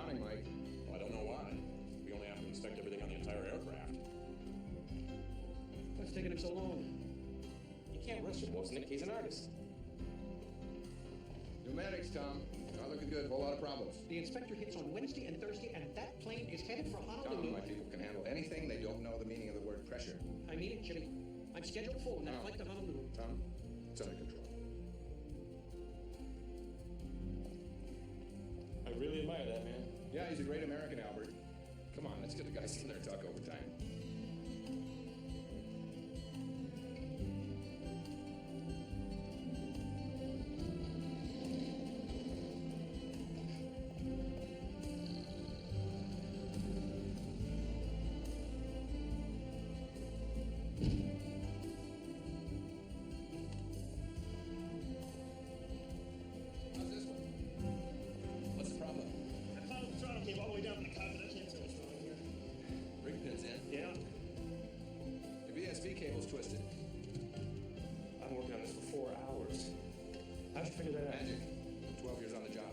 coming, Mike. Well, I don't know why. We only have to inspect everything on the entire aircraft. What's taking him so long? You can't rush him, Wozniak. He's an artist. Pneumatics, Tom. Not looking good. Whole lot of problems. The inspector hits on Wednesday and Thursday, and that plane is headed for Tom, Honolulu. my people can handle anything. They don't know the meaning of the word pressure. I mean it, Jimmy. I'm scheduled full in that Tom. flight to Honolulu. Tom, it's under control. I really admire that man. Yeah, he's a great American, Albert. Come on, let's get the guys in there and talk overtime. How's this one? What's the problem? I followed the throttle cable all the way down from the cockpit. I can't tell what's wrong here. Rig pin's in. Yeah. The VSV cable's twisted. I'm working on this for 4 hours. How'd you figure that out? Magic. 12 years on the job.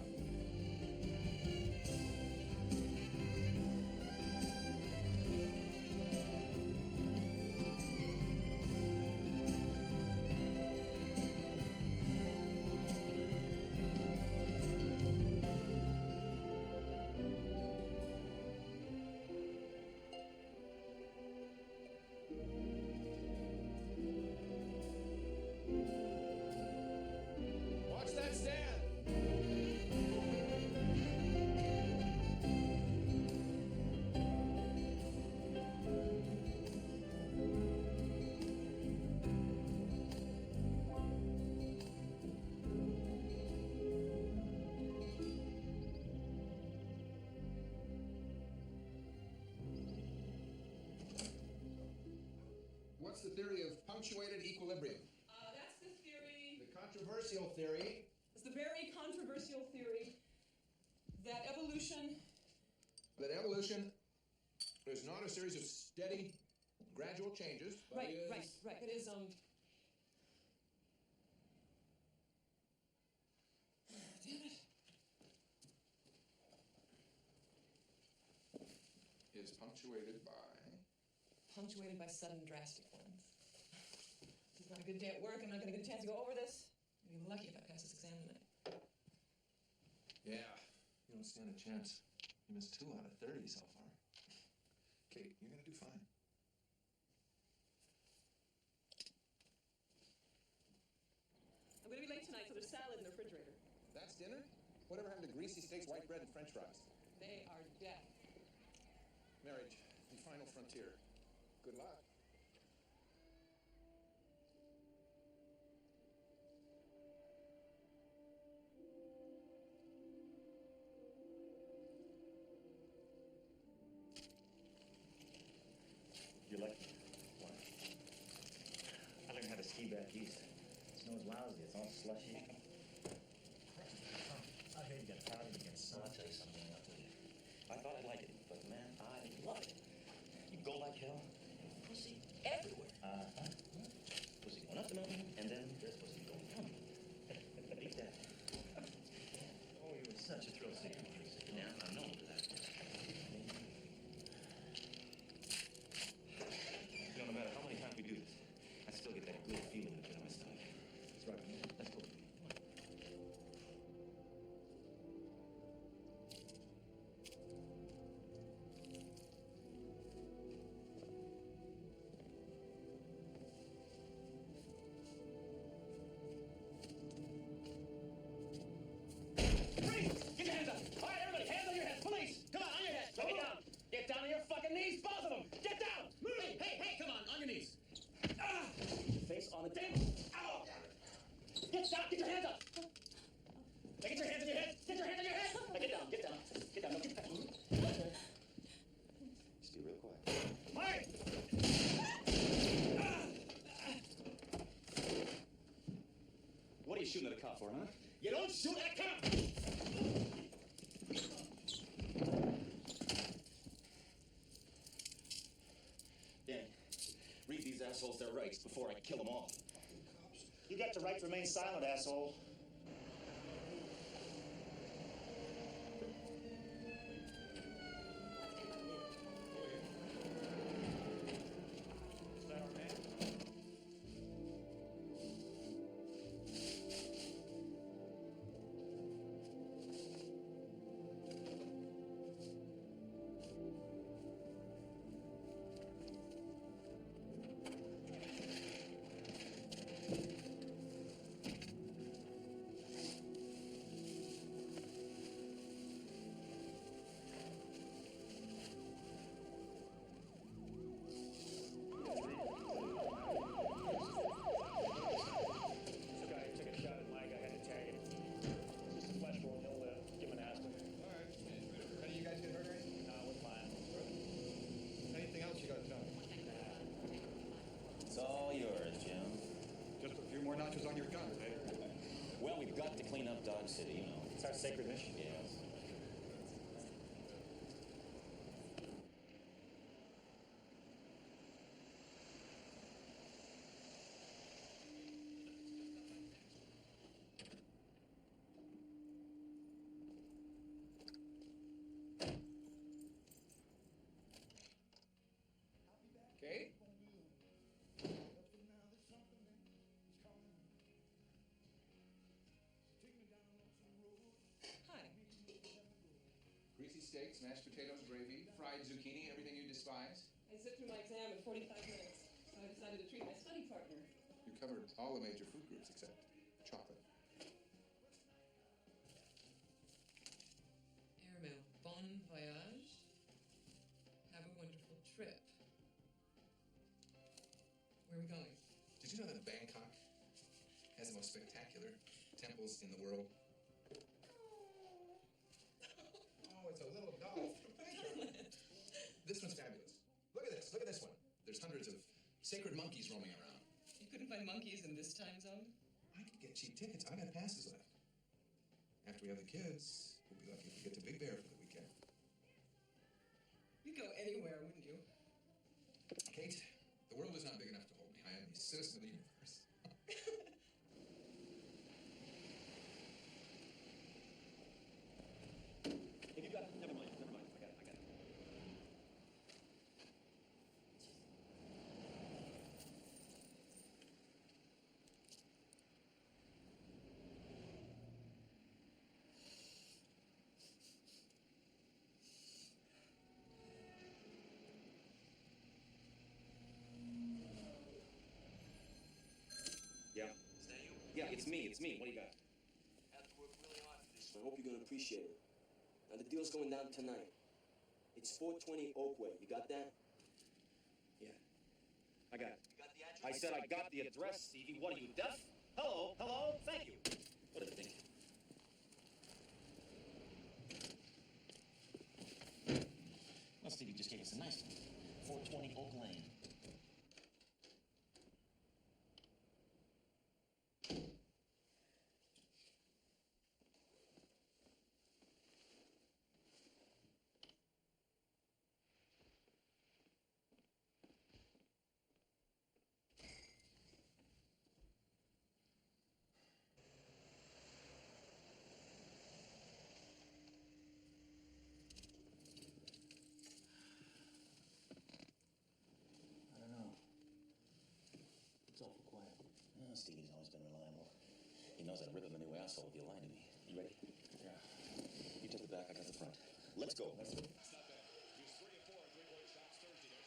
Watch that stand! What's the theory of punctuated equilibrium? That's the theory. The controversial theory. It's the very controversial theory that evolution. That evolution is not a series of steady, gradual changes, but Right, is... right. It is Damn it. Is punctuated by... Punctuated by sudden drastic ones. This is not a good day at work. I'm not going to get a chance to go over this. I'll be lucky if I pass this exam tonight. Yeah, you don't stand a chance. You missed 2 out of 30 so far. Kate, you're gonna do fine. I'm going to be late tonight, so there's salad in the refrigerator. That's dinner? Whatever happened to greasy steaks, white bread, and french fries? They are death. Marriage, the final frontier. Good luck. You're lucky. Why? I learned how to ski back east. Snow's lousy. It's all slushy. I heard you got powder against sun. I'll tell you something. I thought I'd like it, but man, I love it. You go like hell, pussy everywhere. Pussy going up the mountain, and then there's pussy going down. Beat that. Oh, you were such a thrill seeker. Now I'm known for that. You know, no matter how many times we do this, I still get that good feeling in the pit of my stomach. That's right, man. Let's go. Freeze! Get your hands up! All right, everybody, hands on your heads. Police, come on your heads. Get down. Get down on your fucking knees, both of them. Get down. Move. Hey, come on your knees. Face on the table. Ow. Get down. Get your hands up. Now get your hands on your head. Get your hands on your head. Now get down. Get down. Get down. No, get back. Just be real quiet. All right. What are you shooting at a cop for, huh? You don't shoot at a cop. Danny, read these assholes their rights before I kill them all. You got the right to remain silent, asshole. Crime City, you know. It's our sacred mission. Yes. Kate? Hi. Greasy steaks, mashed potatoes, gravy, fried zucchini, everything you despise. I sit through my exam in 45 minutes, so I decided to treat my study partner. You covered all the major food groups except chocolate. Airmail. Bon voyage. Have a wonderful trip. Where are we going? Did you know that Bangkok has the most spectacular temples in the world? Oh, it's a little doll. This one's fabulous. Look at this. Look at this one. There's hundreds of sacred monkeys roaming around. You couldn't find monkeys in this time zone? I could get cheap tickets. I got passes left. After we have the kids, we'll be lucky if we get to Big Bear for the weekend. You'd go anywhere, wouldn't you? Kate, the world is not big enough to hold me. I am the citizen of the universe. If you got it, never mind. I got it. Yeah. Is that you? Yeah, it's me. What do you got? Had to work really hard for this. I hope you're gonna appreciate it. Now the deal's going down tonight. It's 420 Oakway. You got that? Yeah. I got it. You got the address? I said I got the address, Stevie. What are you, deaf? Hello? Thank you. What did they think? Well, Stevie just gave us a nice one. 420 Oak Lane. I don't know. It's awful quiet. Stevie's always been reliable. He knows how to rip him a new asshole if you lie to me. You ready? Yeah. You take the back, I got the front. Let's go. It's not bad. Use 3 or 4 three-point shots Thursday.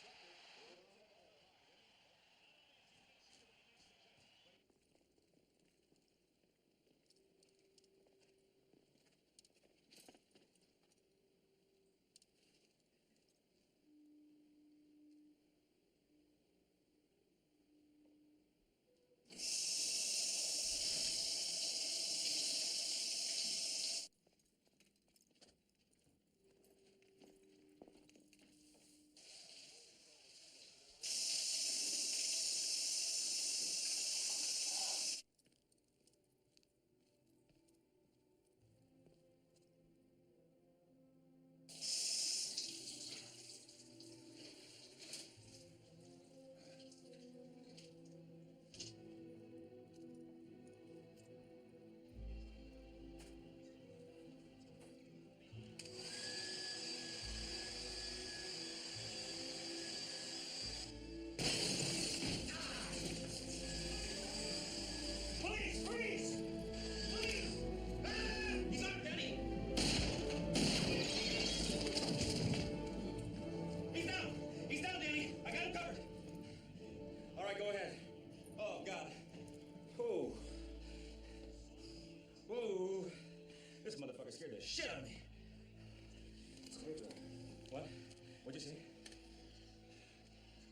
scared the shit out of me. What? What'd you say?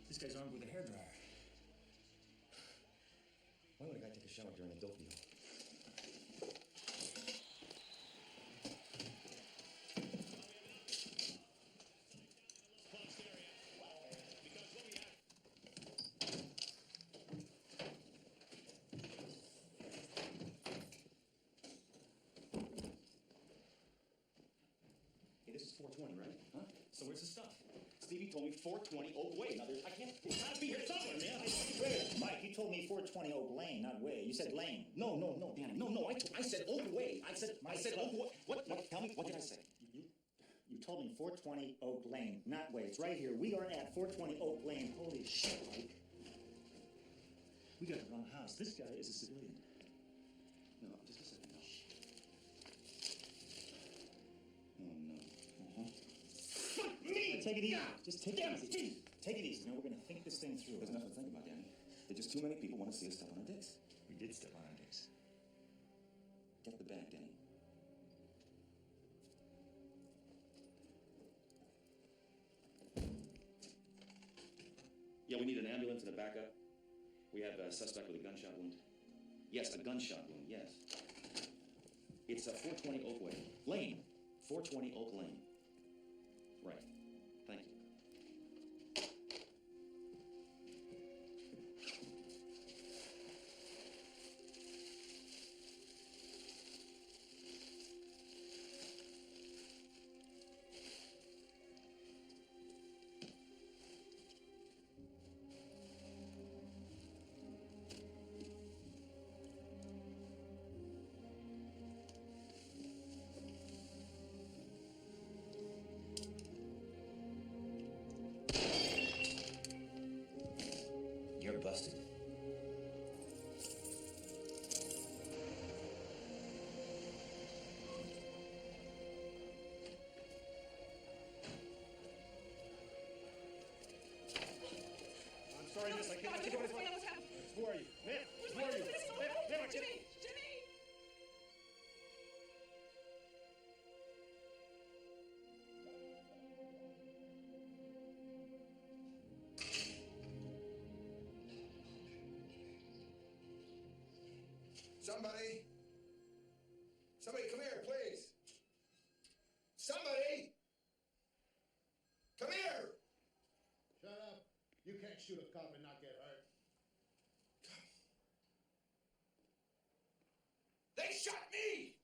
This guy's armed with a hairdryer. Why would a guy take a shower during a dope deal? this is 420, right? Huh? So where's the stuff? Stevie told me 420 Oak Way. Now, I can't, it's gotta be here somewhere, man. Wait, Mike, you told me 420 Oak Lane, not Way. You said Lane. No, Danny. No, I said Oak Way. I said Oak Way. What? Tell me, what did I say? You told me 420 Oak Lane, not Way. It's right here. We are at 420 Oak Lane. Holy shit, Mike. We got the wrong house. This guy is a civilian. No, just a second. No. Oh, no. Fuck me! Take it easy. Just take it easy. Take it easy. Now we're gonna think this thing through. There's nothing to think about, Danny. There's just too many people want to see us step on our dicks. We did step on our dicks. Get the bag, Danny. Yeah, we need an ambulance and a backup. We have a suspect with a gunshot wound. Yes, a gunshot wound, yes. It's 420 Oak Way. Lane. 420 Oak Lane. Right. Thank you. You're busted. I'm sorry, miss. I can't go this way. What's happening? Who are you? Ma'am, who are you? Ma'am, Jimmy! Somebody come here, please. Somebody! Come here! Shut up. You can't shoot a cop and not get hurt. They shot me!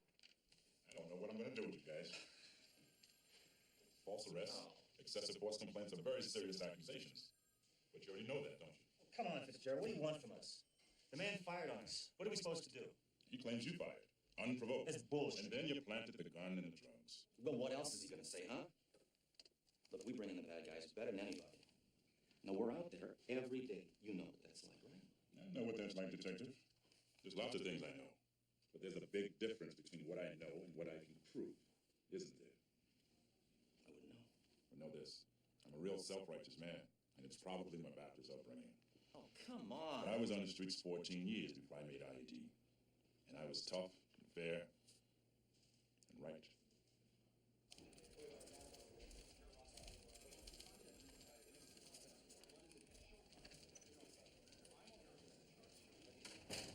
I don't know what I'm going to do with you guys. False arrest, excessive force complaints are very serious accusations. But you already know that, don't you? Come on, Fitzgerald. What do you want from us? The man fired on us. What are we supposed to do? He claims you fired, unprovoked. That's bullshit. And then you planted the gun and the drugs. Well, what else is he gonna say, huh? Look, we bring in the bad guys better than anybody. Now, we're out there every day. You know what that's like, right? I know what that's like, Detective. There's lots of things I know. But there's a big difference between what I know and what I can prove, isn't there? I wouldn't know. But know this. I'm a real self-righteous man, and it's probably my Baptist upbringing. Oh, come on. But I was on the streets 14 years before I made IED. And I was tough and fair and right.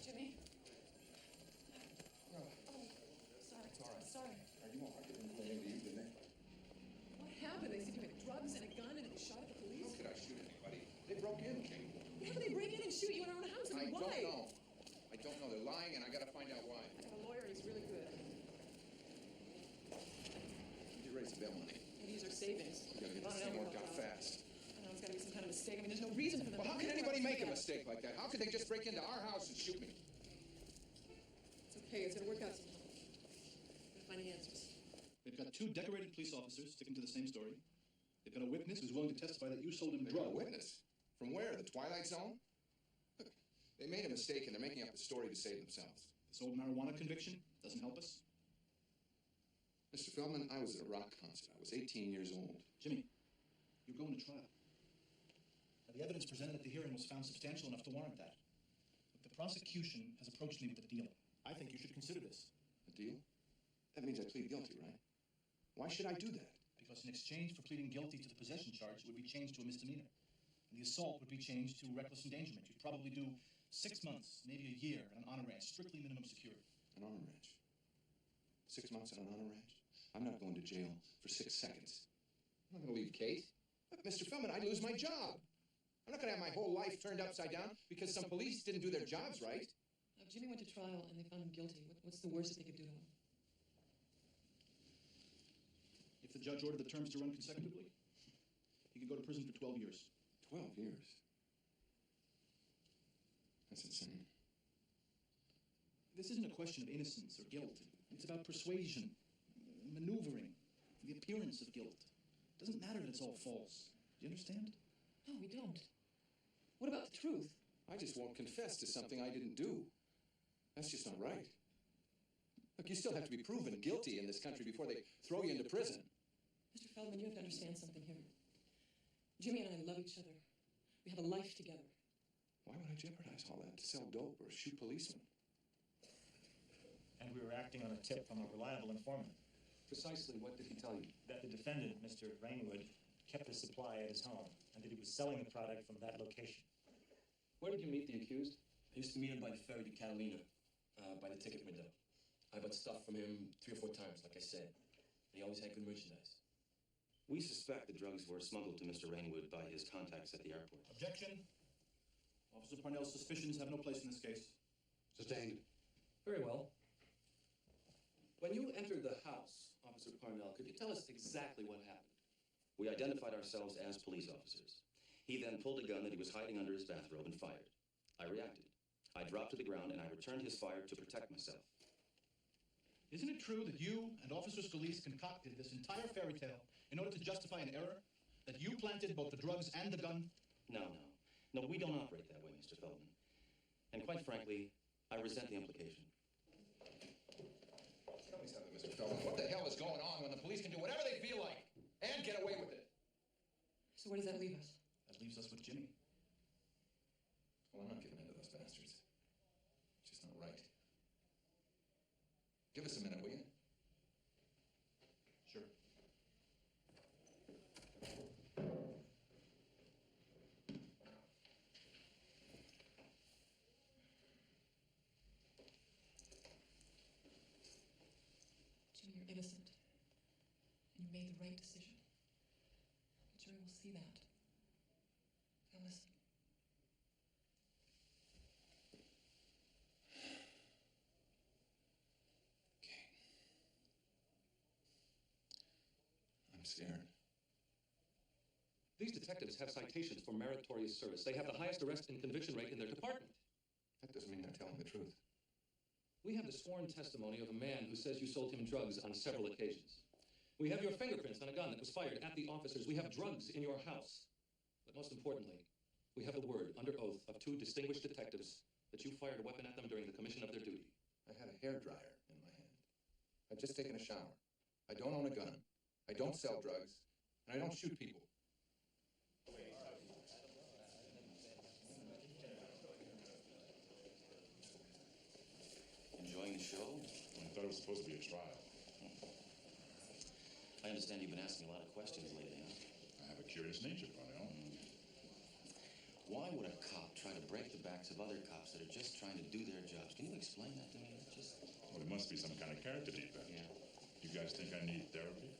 Jimmy? No. Oh, sorry. It's all right. Sorry. Are you all right? They didn't play into you, didn't they? What happened? They said you had drugs and a gun and you shot at the police? How could I shoot anybody? They broke in, King. How could they break in and shoot you in our own house? I mean, why? don't know. I don't know. They're lying, and I gotta find out why. I have a lawyer who's really good. Get ready to bail money. Maybe use our savings. We gotta get Run this it thing over worked out for a while. fast. I know it's gotta be some kind of mistake. I mean, there's no reason for them. Well, how can anybody make a mistake like that? How could they just break into our house and shoot me? It's okay. It's gonna work out somehow. We're gonna find the answers. They've got two decorated police officers sticking to the same story. They've got a witness who's willing to testify that you sold him They got a drugs. witness. From where? The Twilight Zone? Look, they made a mistake, and they're making up a story to save themselves. This old marijuana conviction doesn't help us. Mr. Feldman, I was at a rock concert. I was 18 years old. Jimmy, you're going to trial. Now, the evidence presented at the hearing was found substantial enough to warrant that. But the prosecution has approached me with a deal. I think you should consider this. A deal? That means I plead guilty, right? Why should I do that? Because in exchange for pleading guilty to the possession charge, it would be changed to a misdemeanor. And the assault would be changed to reckless endangerment. You'd probably do 6 months, maybe a year, on an honor ranch, strictly minimum security. An honor ranch? 6 months on an honor ranch? I'm not going to jail for 6 seconds. I'm not going to leave Kate. Look, Mr. Feldman, I'd lose my job. I'm not going to have my whole life turned upside down because some police didn't do their jobs right. Now, if Jimmy went to trial and they found him guilty, what's the worst that they could do to him? If the judge ordered the terms to run consecutively, he could go to prison for 12 years. 12 years? That's insane. This isn't a question of innocence or guilt. It's about persuasion, maneuvering, the appearance of guilt. It doesn't matter that it's all false. Do you understand? No, we don't. What about the truth? I just won't confess to something I didn't do. That's just not right. Look, you still have to be proven guilty in this country before they throw you into prison. Mr. Feldman, you have to understand something here. Jimmy and I love each other. We have a life together. Why would I jeopardize all that to sell dope or shoot policemen? And we were acting on a tip from a reliable informant. Precisely what did he tell you? That the defendant, Mr. Rainwood, kept the supply at his home, and that he was selling the product from that location. Where did you meet the accused? I used to meet him by the ferry to Catalina, by the ticket window. I bought stuff from him 3 or 4 times, like I said. He always had good merchandise. We suspect the drugs were smuggled to Mr. Rainwood by his contacts at the airport. Objection. Officer Parnell's suspicions have no place in this case. Sustained. Very well. When you entered the house, Officer Parnell, could you tell us exactly what happened? We identified ourselves as police officers. He then pulled a gun that he was hiding under his bathrobe and fired. I reacted. I dropped to the ground and I returned his fire to protect myself. Isn't it true that you and Officer Scalise concocted this entire fairy tale in order to justify an error? That you planted both the drugs and the gun? No, we don't operate that way, Mr. Feldman. And quite frankly, I resent the implication. Tell me something, Mr. Feldman. What the hell is going on when the police can do whatever they feel like and get away with it? So where does that leave us? That leaves us with Jimmy. Well, I'm not giving in to those bastards. It's just not right. Give us a minute, will you? Sure. Jimmy, you're innocent. And you made the right decision. The jury will see that. Now listen. I'm scared. These detectives have citations for meritorious service. They have the highest arrest and conviction rate in their department. That doesn't mean they're telling the truth. We have the sworn testimony of a man who says you sold him drugs on several occasions. We have your fingerprints on a gun that was fired at the officers. We have drugs in your house. But most importantly, we have the word under oath of 2 distinguished detectives that you fired a weapon at them during the commission of their duty. I had a hairdryer in my hand. I'd just taken a shower. I don't own a gun. I don't sell drugs. And I don't shoot people. Enjoying the show? I thought it was supposed to be a trial. I understand you've been asking a lot of questions lately, huh? I have a curious nature, Parnell. Why would a cop try to break the backs of other cops that are just trying to do their jobs? Can you explain that to me? Well, there must be some kind of character defect. Yeah. You guys think I need therapy?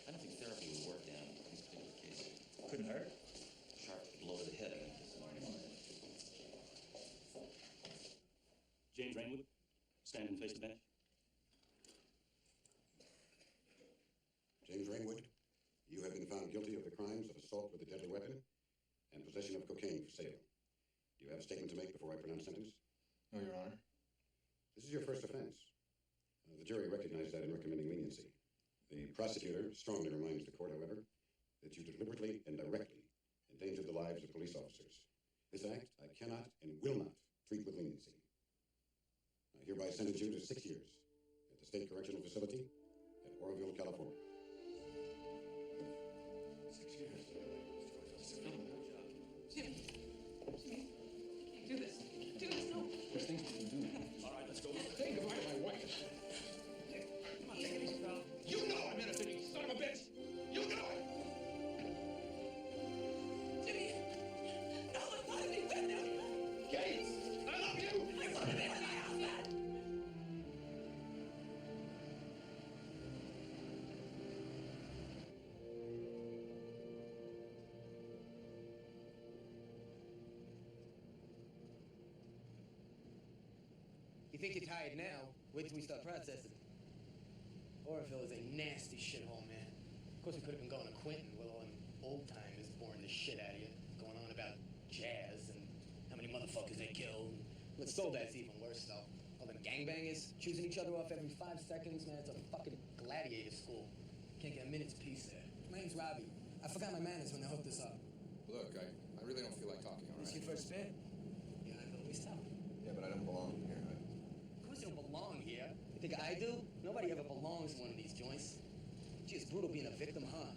I don't think therapy would work down in this particular case. Couldn't hurt. Sharp blow to the head, I think. James Rainwood, stand and face the bench. James Rainwood, you have been found guilty of the crimes of assault with a deadly weapon and possession of cocaine for sale. Do you have a statement to make before I pronounce sentence? No, Your Honor. This is your first offense. The jury recognized that in recommending leniency. The prosecutor strongly reminds the court, however, that you deliberately and directly endangered the lives of police officers. This act I cannot and will not treat with leniency. I hereby sentence you to 6 years at the State Correctional Facility at Oroville, California. 6 years. Jimmy. Jimmy. You can't do this. You can't do this, no. There's things we can do. All right, let's go. Say goodbye to my wife. Come on, take it easy, pal. You know I'm innocent, you son of a bitch! You know it! Jimmy! No, I'm not any with him! Kate! I love you! I want to be with my husband! think you're tired now, wait till we start processing. Oroville is a nasty shithole, man. Of course, we could have been going to Quentin with all them old-timers boring the shit out of you, going on about jazz and how many motherfuckers they killed. Look, Soledad's even worse, though. All them gangbangers choosing each other off every 5 seconds, man. It's a fucking gladiator school. Can't get a minute's peace there. My name's Robbie. I forgot my manners when I hooked this up. Look, I really don't feel like talking, all right? This your first spin? Yeah, I can always tell. Yeah, but I don't belong here. Of course you don't belong here. You think I do? Nobody ever belongs in one of these joints. Gee, it's brutal being a victim, huh?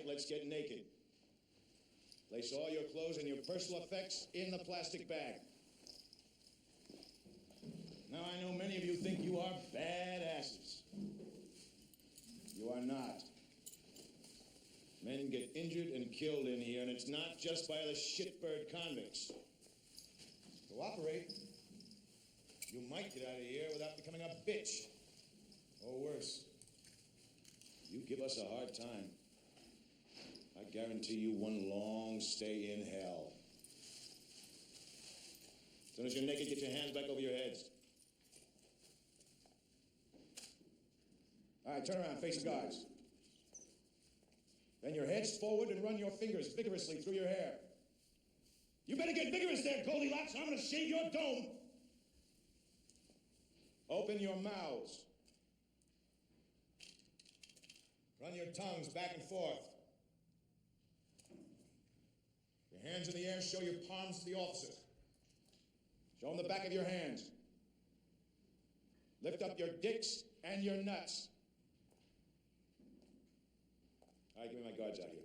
Let's get naked. Place all your clothes and your personal effects in the plastic bag. Now, I know many of you think you are badasses. You are not. Men get injured and killed in here, and it's not just by the shitbird convicts. Cooperate. You might get out of here without becoming a bitch. Or worse. You give us a hard time. I guarantee you one long stay in hell. As soon as you're naked, get your hands back over your heads. All right, turn around, face the guards. Bend your heads forward and run your fingers vigorously through your hair. You better get vigorous there, Goldilocks, or I'm gonna shave your dome. Open your mouths. Run your tongues back and forth. Your hands in the air, show your palms to the officers. Show them the back of your hands. Lift up your dicks and your nuts. All right, give me my guards out here.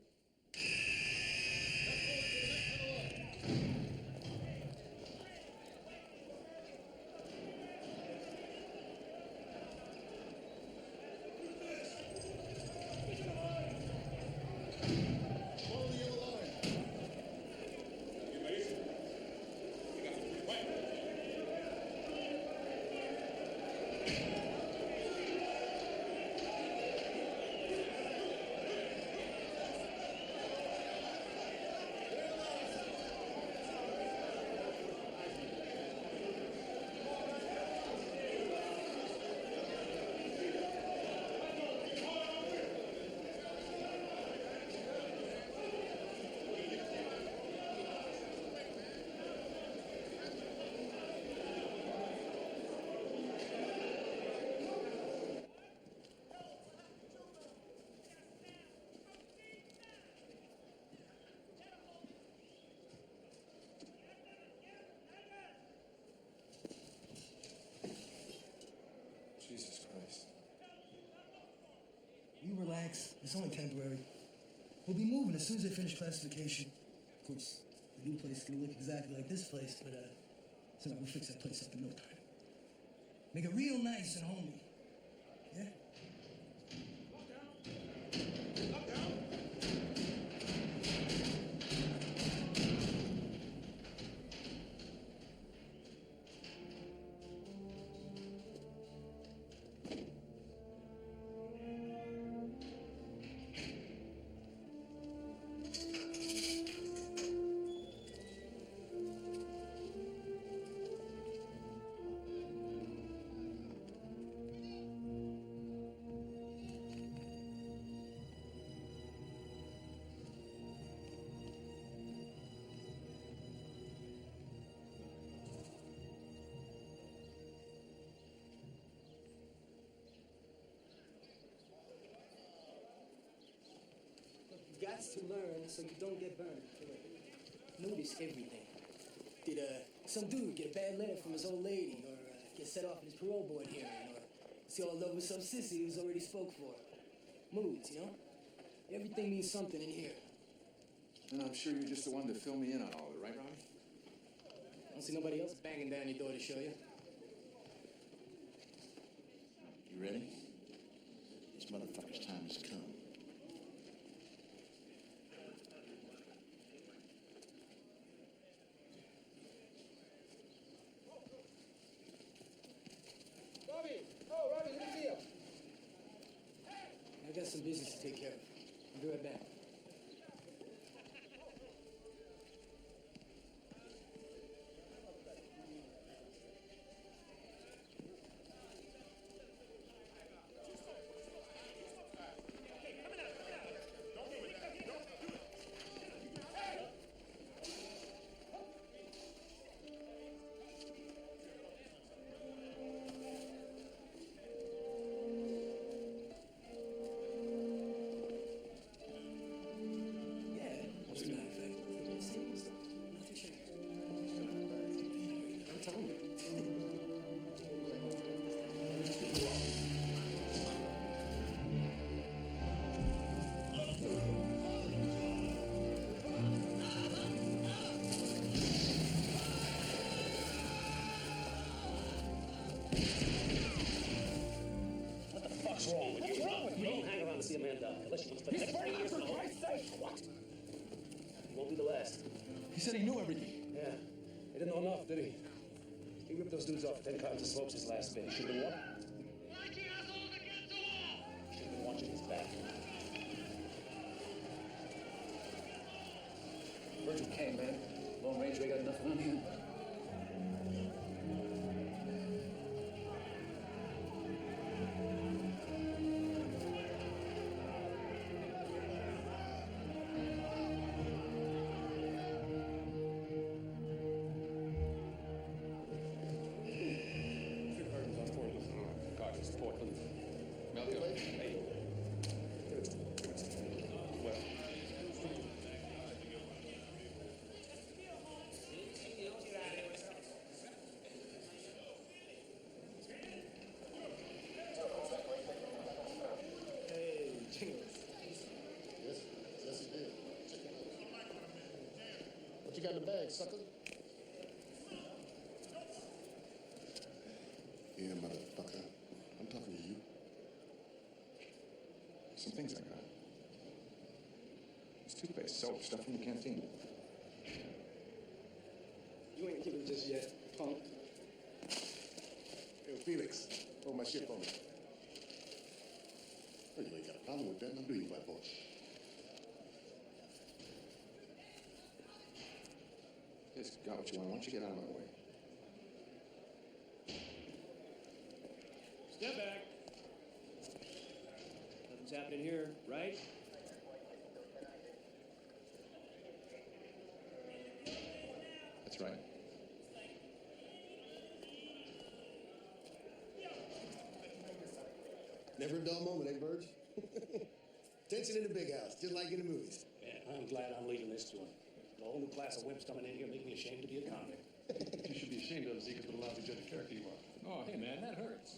Jesus Christ. You relax. It's only temporary. We'll be moving as soon as they finish classification. Of course, the new place is gonna look exactly like this place, but so we'll fix that place up in no time. Make it real nice and homey. Yeah? Got to learn so you don't get burned. Notice everything. Did some dude get a bad letter from his old lady, or get set off at his parole board hearing, or is he all in love with some sissy who's already spoke for? Moods, you know? Everything means something in here. And I'm sure you're just the one to fill me in on all of it, right, Robbie? I don't see nobody else banging down your door to show you. You ready? This motherfucker's time has come. Robbie! Oh, Robbie, what's the deal? I got some business to take care of. I'll be right back. What's wrong with you? You don't hang around to see a man die unless you want to spend the next 20 years in the hole. What? He won't be the last. He said he knew everything. Yeah. He didn't know enough, did he? He ripped those dudes off 10 cartons of smokes his last bit. He should have been what? Should have been watching his back. Virgil came, man. Lone Ranger, ain't got nothing on him. What you got in the bag, sucker? Yeah, motherfucker. I'm talking to you. Some things I got. It's toothpaste, soap, stuff from the canteen. You ain't giving just yet, punk. Hey, Felix, hold my shit for me. Well, you ain't got a problem with that, now do you, my boy? Just got what you want. Why don't you get out of my way? Step back. Nothing's happening here, right? That's right. Never a dull moment, eh, Burge? Tension in the big house, just like in the movies. Yeah, I'm glad I'm leading this joint. A whole new class of wimps coming in here make me ashamed to be a convict. You should be ashamed of us, because what a lousy judge of character you are. Oh, hey, man, that hurts.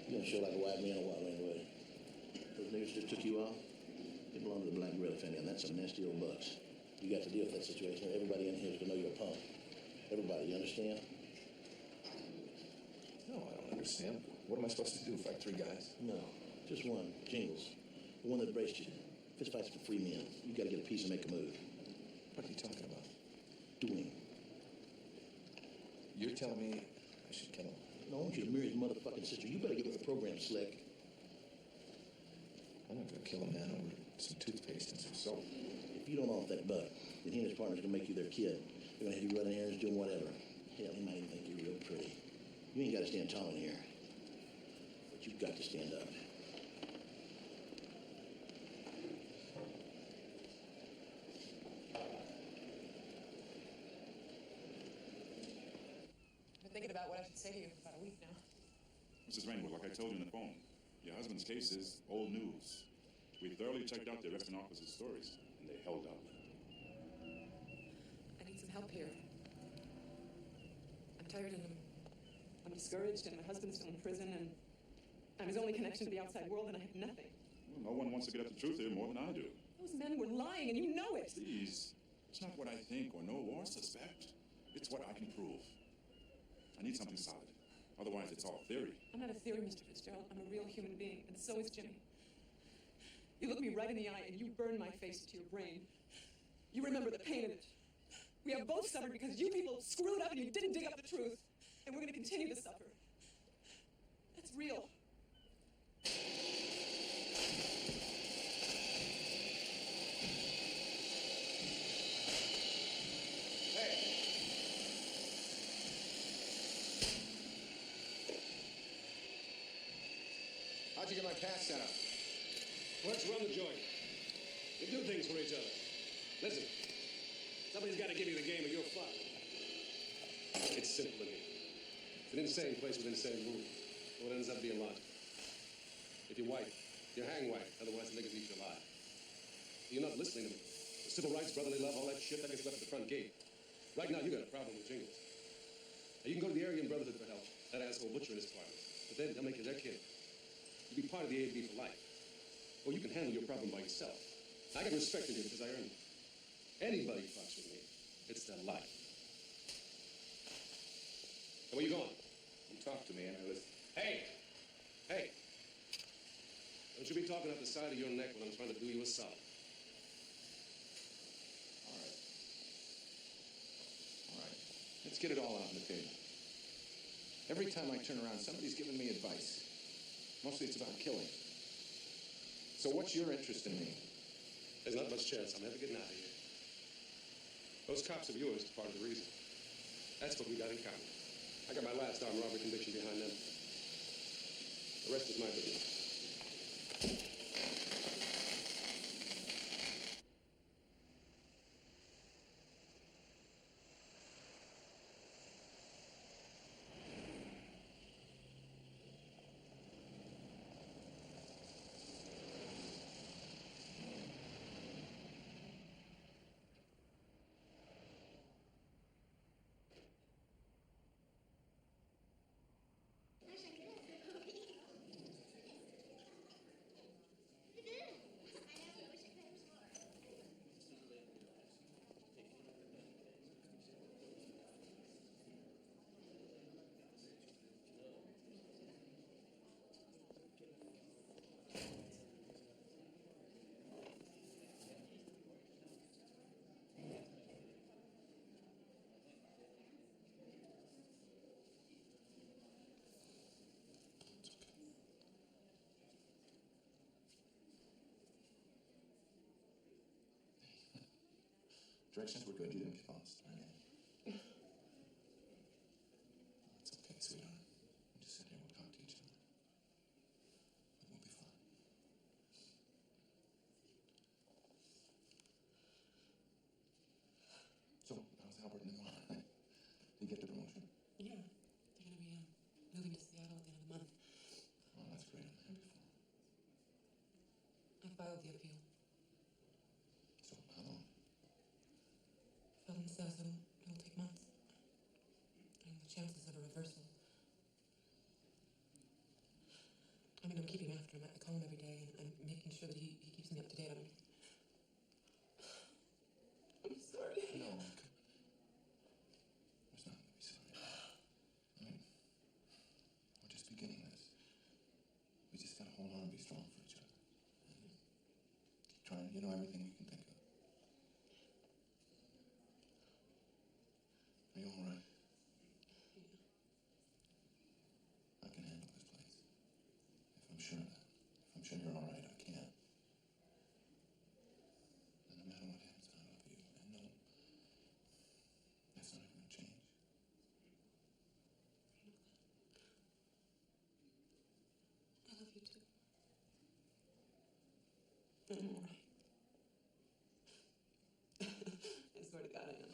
You don't show like a white man a while anyway. Those niggas just took you off. They belong to the Black Gorilla family, and that's some nasty old bucks. You got to deal with that situation. Everybody in here is gonna know you're a punk. Everybody, you understand? No, I don't understand. What am I supposed to do? Fight 3 guys? No, just one. Jingles. The one that braced you. Fist fights for free men. You got to get a piece and make a move. What are you talking about? Doing. You're telling me I should kill him? No, I want you to marry his motherfucking sister. You better get with the program, Slick. I'm not gonna kill a man over some toothpaste and some soap. If you don't off that buck, then he and his partner's gonna make you their kid. They're gonna have you running errands, doing whatever. Hell, he might even think you're real pretty. You ain't got to stand tall in here. But you've got to stand up. about what I should say to you for about a week now. Mrs. Rainwood, like I told you on the phone, your husband's case is old news. We thoroughly checked out the arresting officer's stories, and they held up. I need some help here. I'm tired and I'm discouraged, and my husband's still in prison, and I'm his only connection to the outside world, and I have nothing. Well, no one wants to get at the truth here more than I do. Those men were lying, and you know it. Please, it's not what I think or know or suspect. It's what I can prove. I need something solid. Otherwise, it's all theory. I'm not a theory, Mr. Fitzgerald. I'm a real human being, and so is Jimmy. You look me right in the eye, and you burn my face to your brain. You remember the pain in it. We have both suffered because you people screwed up and you didn't dig up the truth. And we're going to continue to suffer. That's real. How'd you get my pass set up? Let's run the joint. We do things for each other. Listen, somebody's got to give you the game or you're fucked. It's simple to me. It's an insane place with insane rules. So it ends up being logical. If you're white, you hang white. Otherwise, the niggas eat you alive. You're not listening to me. The civil rights, brotherly love, all that shit, that gets left at the front gate. Right now, you got a problem with jingles. Now, you can go to the Aryan Brotherhood for help. That asshole Butcher and his partners. But then they'll make you their kid. You'll be part of the A.B. for life. Or you can handle your problem by yourself. I got respect in here because I earned it. Anybody fucks with me, it's their life. So where you going? You talk to me and I listen. Hey! Hey! Don't you be talking out the side of your neck when I'm trying to do you a solid. All right. All right. Let's get it all out on the table. Every time I turn around, somebody's giving me advice. Mostly it's about killing. So what's your interest in me? There's not much chance I'm ever getting out of here. Those cops of yours are part of the reason. That's what we got in common. I got my last armed robbery conviction behind them. The rest is my business. Directions were good. You didn't get lost, right? It's okay, sweetheart. We'll just sit here. We'll talk to each other. But we'll be fine. So, how's Albert and them all right? Did you get the promotion? Yeah. They're going to be moving to Seattle at the end of the month. Oh, that's great. I'm happy for them. I filed the appeal. So, how long? Felton says it'll take months. And the chances of a reversal. I mean, I'm keeping after him. I call him every day, and I'm making sure that he keeps me up to date on everything. I'm sorry. No, there's nothing to be sorry about. I mean, we're just beginning this. We just gotta hold on and be strong for each other. Keep trying, everything we can think of. Are you all right? I can handle this place. If I'm sure of that. If I'm sure you're all right, I can. And no matter what happens, I love you. And no, that's not going to change. I love you too. I'm all right. I swear to God I am.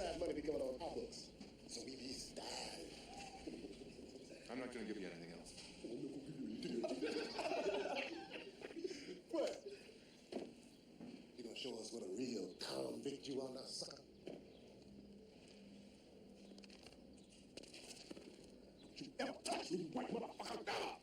outside money be coming on our books. So we be style. I'm not going to give you anything else. What? You gonna show us what a real convict you are now, sucker? Don't you ever touch me, white motherfucker!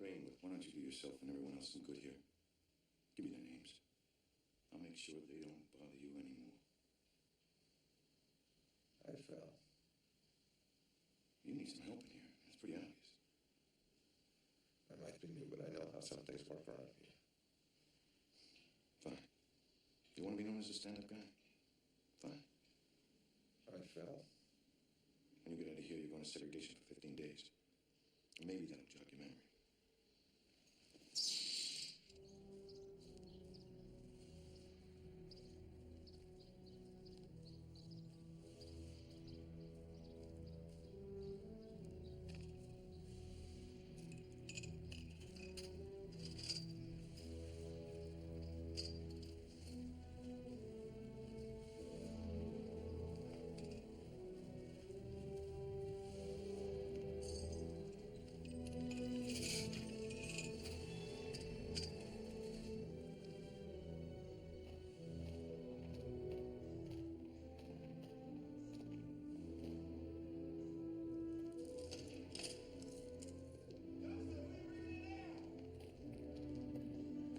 Rainwood, why don't you do yourself and everyone else some good here? Give me their names. I'll make sure they don't bother you anymore. I fell. You need some help in here. It's pretty obvious. I might be new, but I know how some things work around here. Fine. You want to be known as a stand-up guy? Fine. I fell. When you get out of here, you're going to segregation for 15 days. And maybe that'll jog your memory.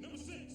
Number 6.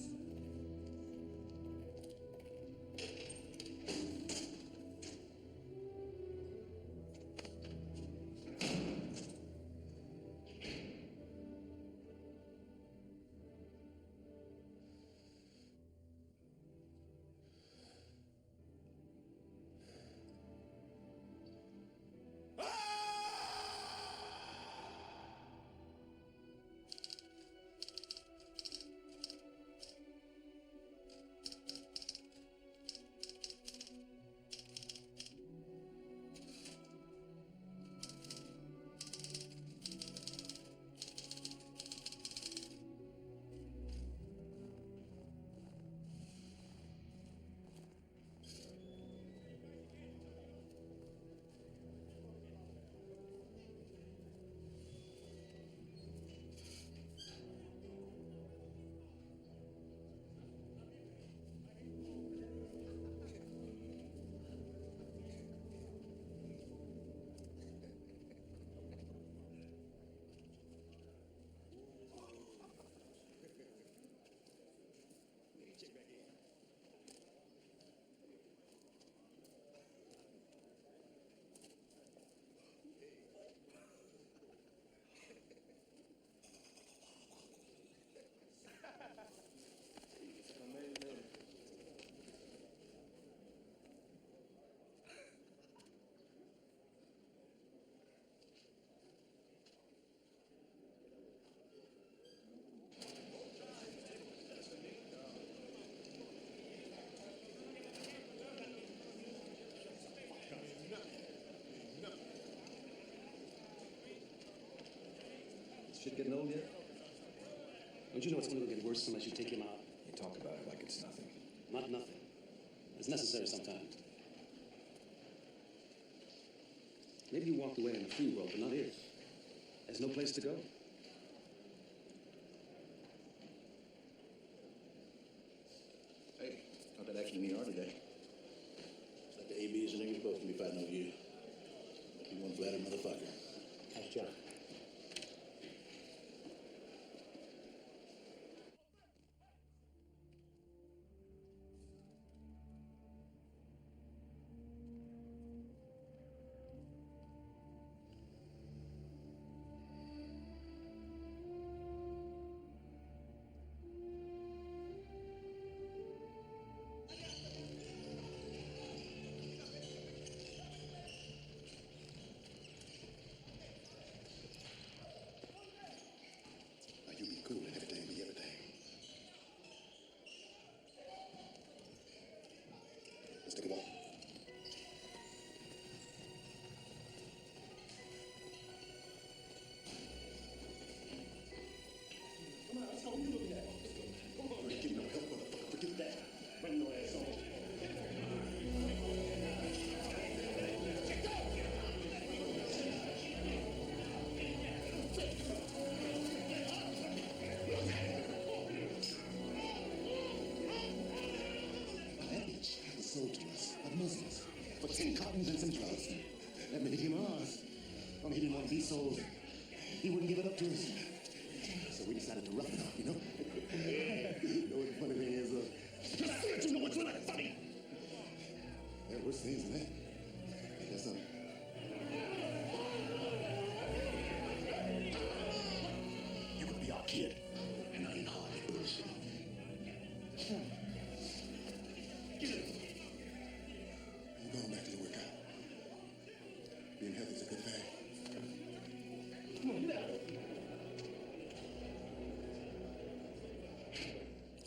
Shit getting old yet? Don't you know it's only going to get worse unless you take him out? You talk about it like it's nothing. Not nothing. It's necessary sometimes. Maybe you walked away in the free world, but not here. There's no place to go. Hey, thought that action in the yard today. It's like the ABs and niggas both can be fighting over you. Like you one flattered motherfucker. That's John. 10 cottons and some drugs. That made him ours. Only he didn't want to be sold. He wouldn't give it up to us. So we decided to rough it up, you know? You know what the funny thing is, just let you know what's really funny. There are worse things than that. That's something. You could be our kid, and I ain't hard to push. Get it. I'm going back to the workout. Being healthy is a good thing. Come on, get out.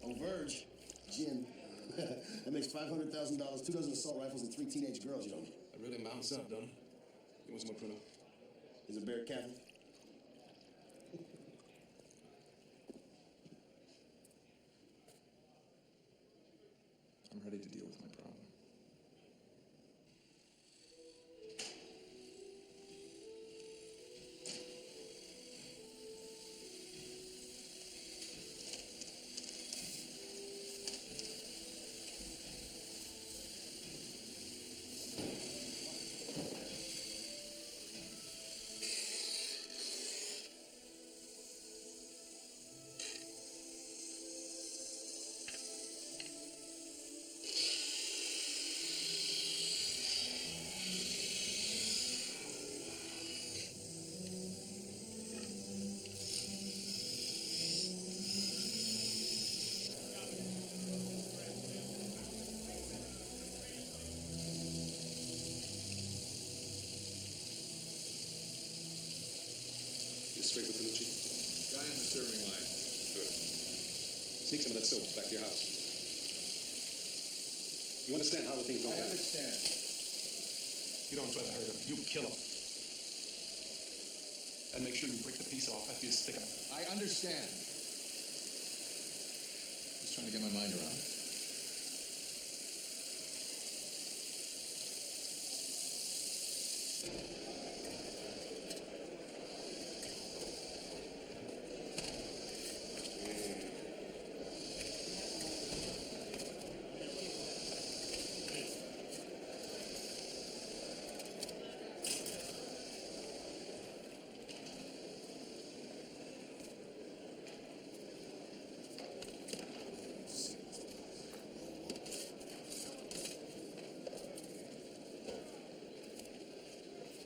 On Verge, Jim. That makes $500,000, 2 dozen assault rifles, and 3 teenage girls, you know. That really mounts up, don't it? You want some more Pruno? Is it Bear Catholic? I'm ready to deal with my problem. Straight with Panucci. Guy on the serving line. Good. Sneak some of that soap back to your house. You understand how the thing goes? I understand. You don't try to hurt him. You kill him. And make sure you break the piece off after you stick him. I understand. Just trying to get my mind around it.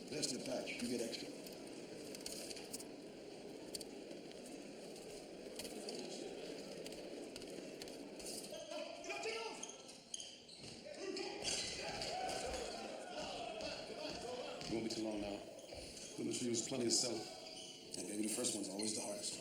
That's the patch. You get extra. It won't be too long now. We'll make sure you use plenty of soap. And maybe the first one's always the hardest.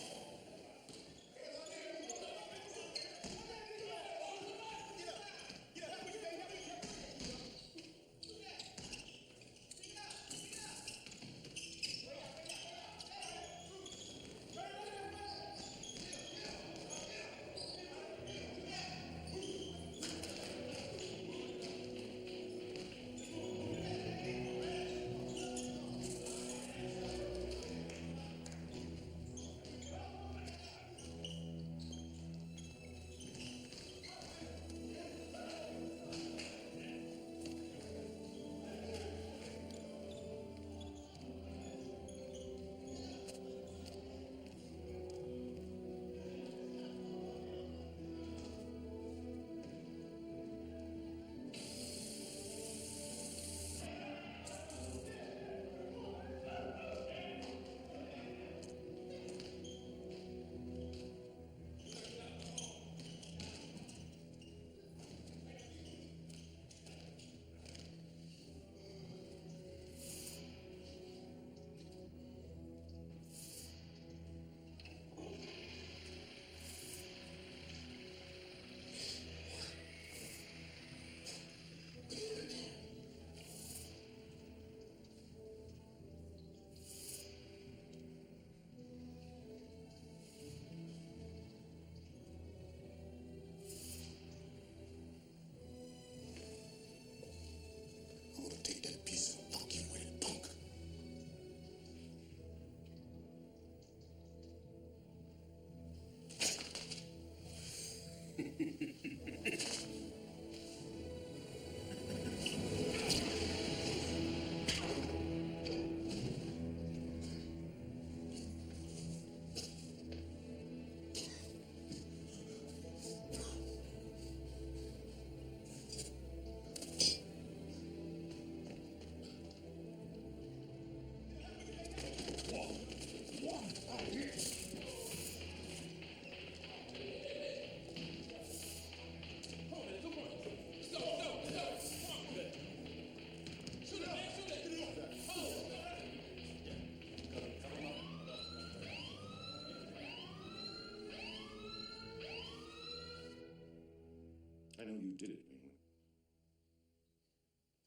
I know you did it, Rainwood.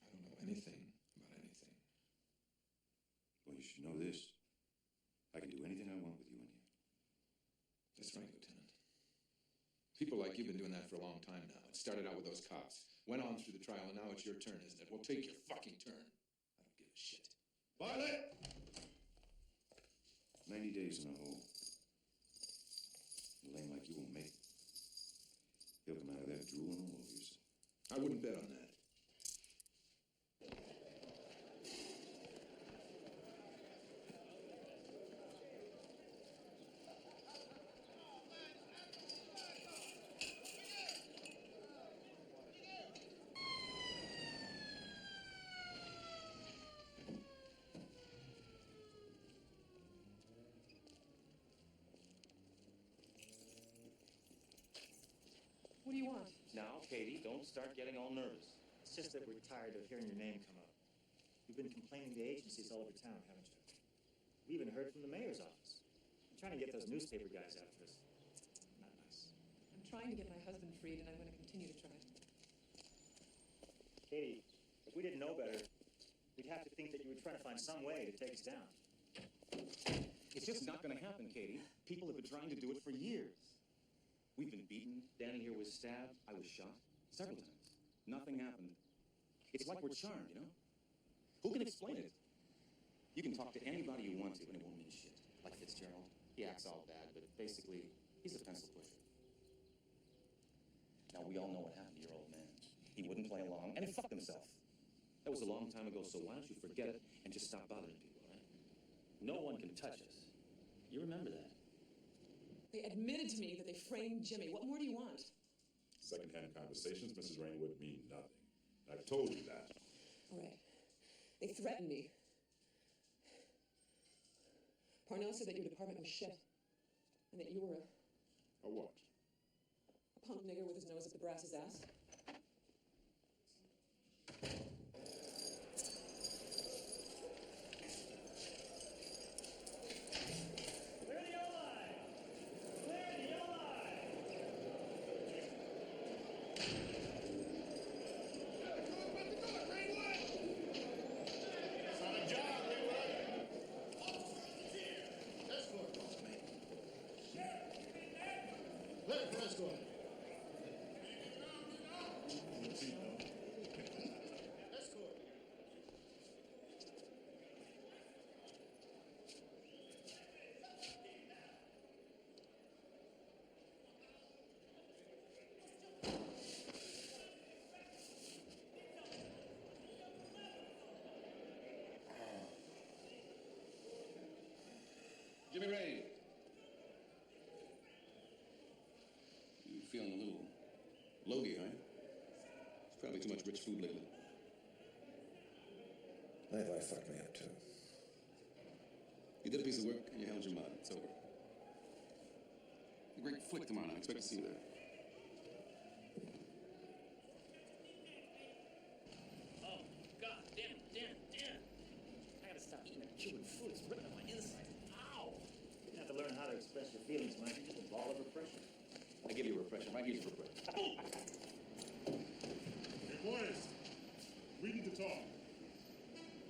I don't know anything about anything. Well, you should know this. I can do anything I want with you in here. That's right, Lieutenant. People like you've been doing that for a long time now. It started out with those cops, went on through the trial, and now it's your turn, isn't it? Well, take your fucking turn. I don't give a shit. Violet! 90 days in a hole. A lame like you won't make it. He'll come out of there drooling all over yourself. I wouldn't bet on that. What do you want? Now, Katie, don't start getting all nervous. It's just that we're tired of hearing your name come up. You've been complaining to agencies all over town, haven't you? We even heard from the mayor's office. I'm trying to get those newspaper guys after us. Not nice. I'm trying to get my husband freed, and I'm going to continue to try. Katie, if we didn't know better, we'd have to think that you were trying to find some way to take us down. It's just not going to happen, Katie. People have been trying to do it for years. We've been beaten. Danny here was stabbed. I was shot several times. Nothing happened. It's like we're charmed, you know? Who can explain it? You can talk to anybody you want to, and it won't mean shit. Like Fitzgerald. He acts all bad, but basically, he's a pencil pusher. Now, we all know what happened to your old man. He wouldn't play along, and he fucked himself. That was a long time ago, so why don't you forget it and just stop bothering people, all right? No one can touch us. You remember that. They admitted to me that they framed Jimmy. What more do you want? Second-hand conversations, Mrs. Rainwood, mean nothing. I've told you that. All right. They threatened me. Parnell said that your department was shit. And that you were A what? a punk nigger with his nose up the brass's ass. Jimmie Rainwood. You feeling a little logy, huh? It's probably too much rich food lately. My wife fucked me up, too. You did a piece of work and you held your mud. It's over. A great flick tomorrow night. I expect to see you there. Oh, God, damn it. I gotta stop eating that Cuban food. It's ripping up my inside. Ow! You have to learn how to express your feelings, Mike. You just a ball of repression. I give you a repression. Right here's a repression. Hey, boys. We need to talk.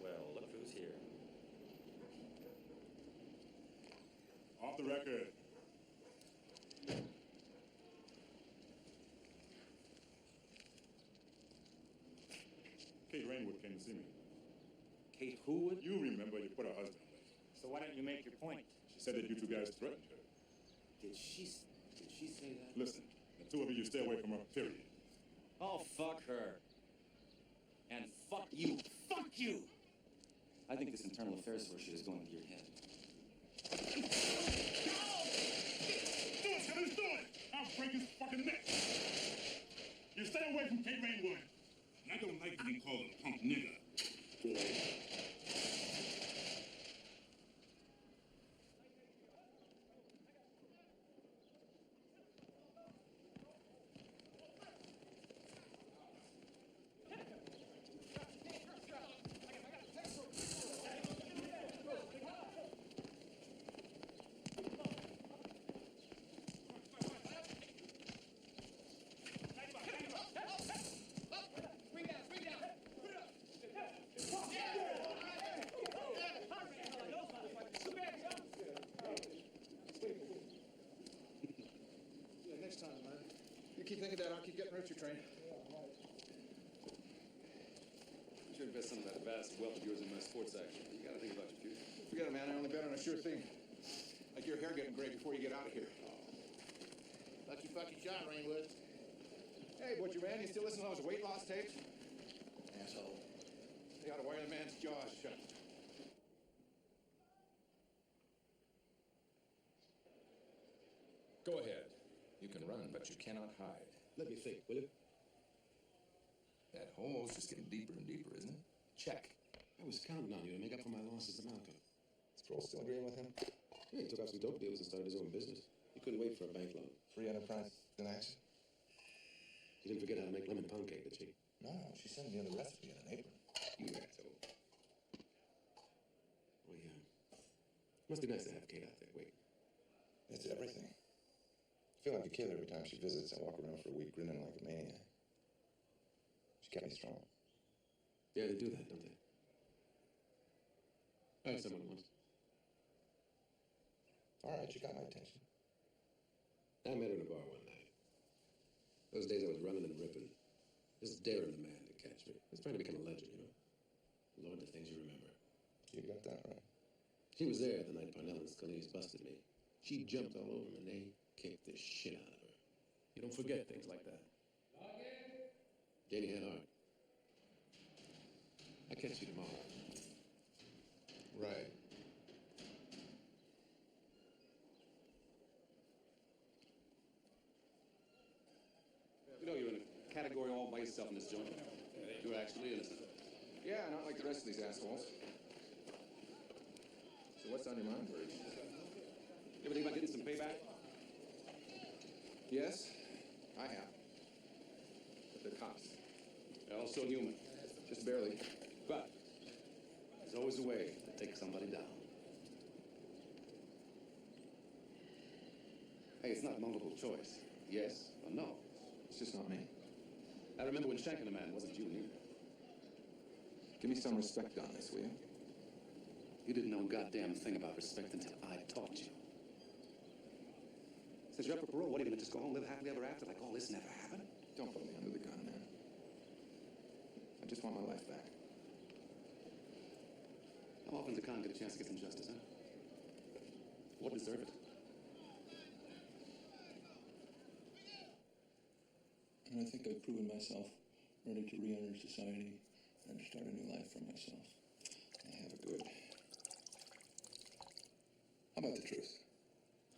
Well, look who's here. Off the record. Kate Rainwood came to see me. Kate who would? You remember you put her husband away. So why don't you make your point? She said that you two guys threatened her. Did she say that? Listen, the two of you stay away from her, period. Oh, fuck her. And fuck you. Fuck you! I think this internal affairs shit is going to your head. Do it, Scully, do it! I'll break his fucking neck. You stay away from Kate Rainwood. And I don't like being called a punk nigger. What's your train? You should invest some of that vast wealth of yours in my sports action. You gotta think about your future. Forget it, man. I only bet on a sure thing. Like your hair getting gray before you get out of here. Thought you fucking shot, Rainwood. Hey, Butcher Man, you still listen to those weight loss tapes? Asshole. They ought to wire the man's jaws shut. Go ahead. You can run, but you cannot hide. Let me think, will you? That hole's just getting deeper and deeper, isn't it? Check. I was counting on you to make up for my losses to Malcolm. Is Sproul still agreeing with him? Yeah, he took out some dope deals and started his own business. He couldn't wait for a bank loan. Free enterprise in action? She didn't forget how to make lemon pound cake, did she? No, she sent me the recipe in an apron. You asshole. Oh, yeah. Must be nice to have Kate out there waiting. It's everything. I feel like a kid every time she visits. I walk around for a week grinning like a maniac. She kept me strong. Yeah, they do that, don't they? I had someone once. All right, you got my attention. I met her in a bar one night. Those days I was running and ripping. Just daring the man to catch me. I was trying to become a legend, you know. Lord, the things you remember. You got that right. She was there the night Parnell and Scalise busted me. She jumped all over him and they kicked the shit out of her. You don't forget things like that. Janie had heart. I catch you tomorrow. Right. You know you're in a category all by yourself in this joint. You're actually innocent. Yeah, not like the rest of these assholes. So what's on your mind, Bird? You ever think about getting some payback? Yes, I have. But they're cops. They're also human. Just barely. But there's always a way to take somebody down. Hey, it's not multiple choice. Yes or no. It's just not me. I remember when shanking a man wasn't you neither. Give me some respect on this, will you? You didn't know a goddamn thing about respect until I taught you. Since you're up for parole, what, are you gonna just go home, live happily ever after, like all this never happened? Don't put me under the gun, man. I just want my life back. How often does a con get a chance to get some justice, huh? What deserve it? And I think I've proven myself ready to re-enter society and start a new life for myself. I have a good. How about the truth?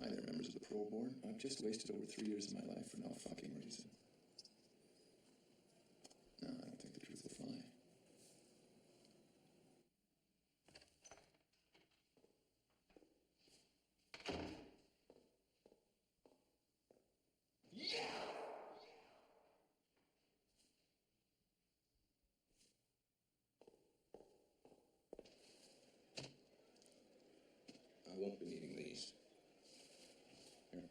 Hi there, members of the parole board. I've just wasted over 3 years of my life for no fucking reason. No, I don't think the truth will fly. I won't be needing these. Here.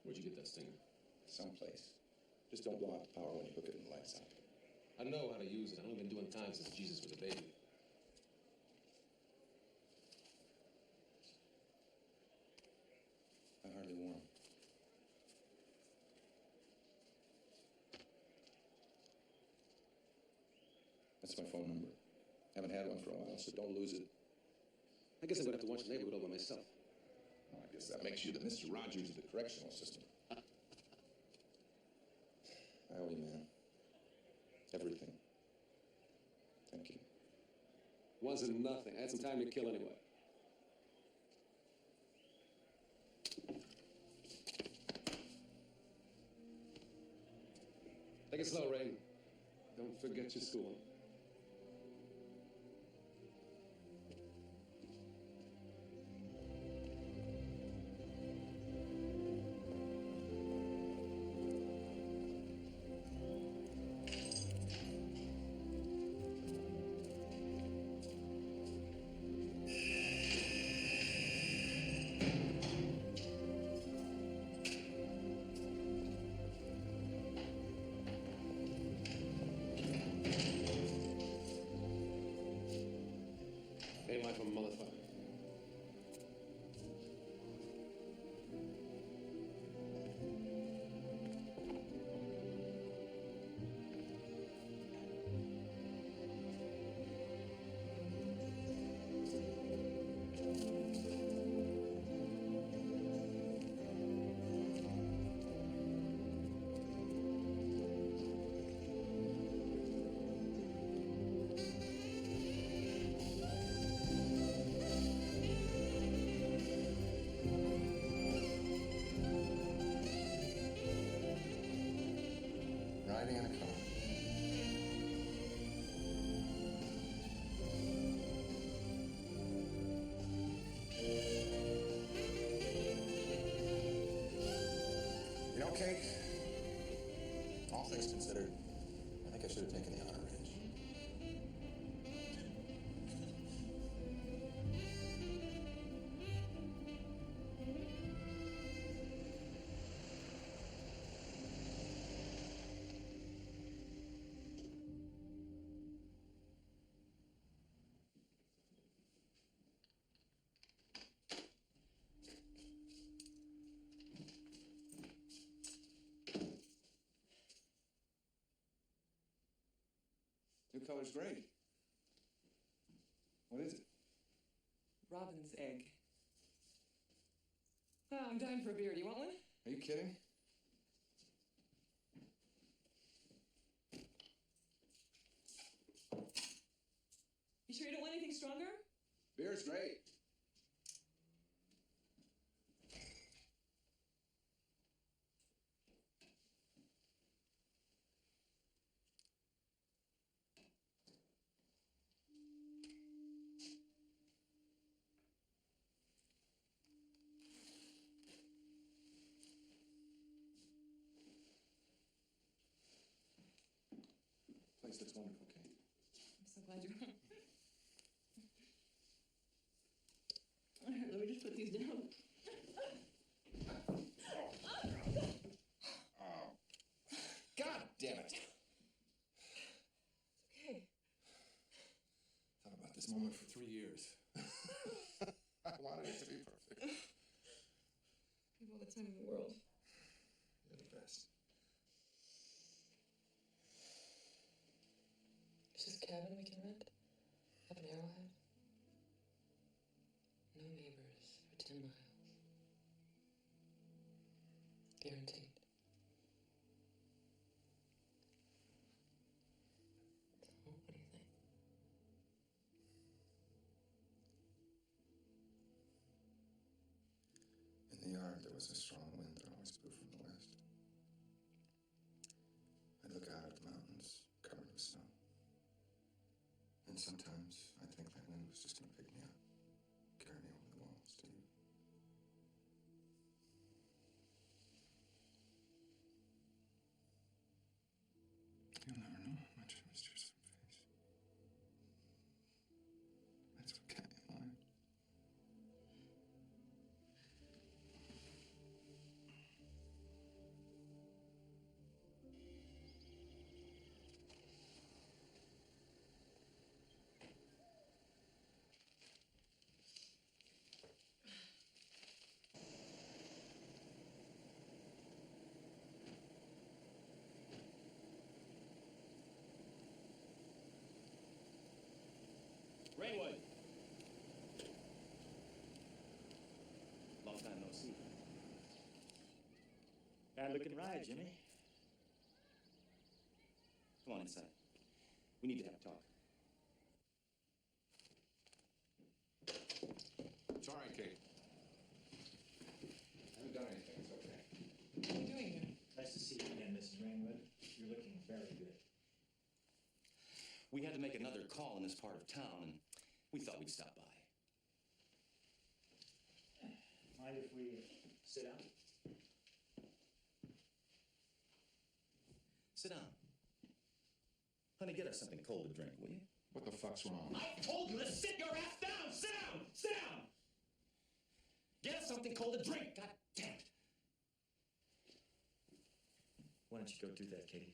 Where'd you get that stinger? Someplace. Just don't blow out the power when you hook it and the lights out. I know how to use it. I've only been doing time since Jesus was a baby. I hardly wore 'em. That's my phone number. Haven't had one for a while, so don't lose it. I guess I'm gonna have to watch the neighborhood over myself. Well, I guess that makes you the Mr. Rogers of the correctional system. I owe you, man. Everything. Thank you. Wasn't nothing. I had some time to kill anyway. Take it slow, Rain. Don't forget your school. riding in a car. You know, Kate, all things considered, I think I should have taken the honor range. New color's great. What is it? Robin's egg. Oh, I'm dying for a beer. Do you want one? Are you kidding? You sure you don't want anything stronger? Beer's great. Place looks wonderful, Kate. I'm so glad you're home. All right, let me just put these down. Oh. God damn it. Okay. Thought about this moment for 3 years. I wanted it to be perfect. You have all the time in the world. You're the best. Is this a cabin we can rent? Up in Arrowhead? No neighbors for 10 miles. Guaranteed. So, what do you think? In the yard, there was a strong wind that always blew from the west. I'd look out at the mountains covered with snow. And sometimes I'd think that wind was just going to pick me up, carry me over the walls to you. You'll never know how much I missed your sweet face. That's what kept me alive. Rainwood. Long time no see. Bad looking ride, Jimmy. Come on inside. We need to have a talk. It's all right, Kate. I haven't done anything. It's okay. What are you doing here? Nice to see you again, Mrs. Rainwood. You're looking very good. We had to make another call in this part of town, and we thought we'd stop by. Mind if we sit down? Sit down. Honey, get us something cold to drink, will you? What the fuck's wrong? I told you to sit your ass down! Sit down! Sit down! Get us something cold to drink! God damn it! Why don't you go do that, Katie?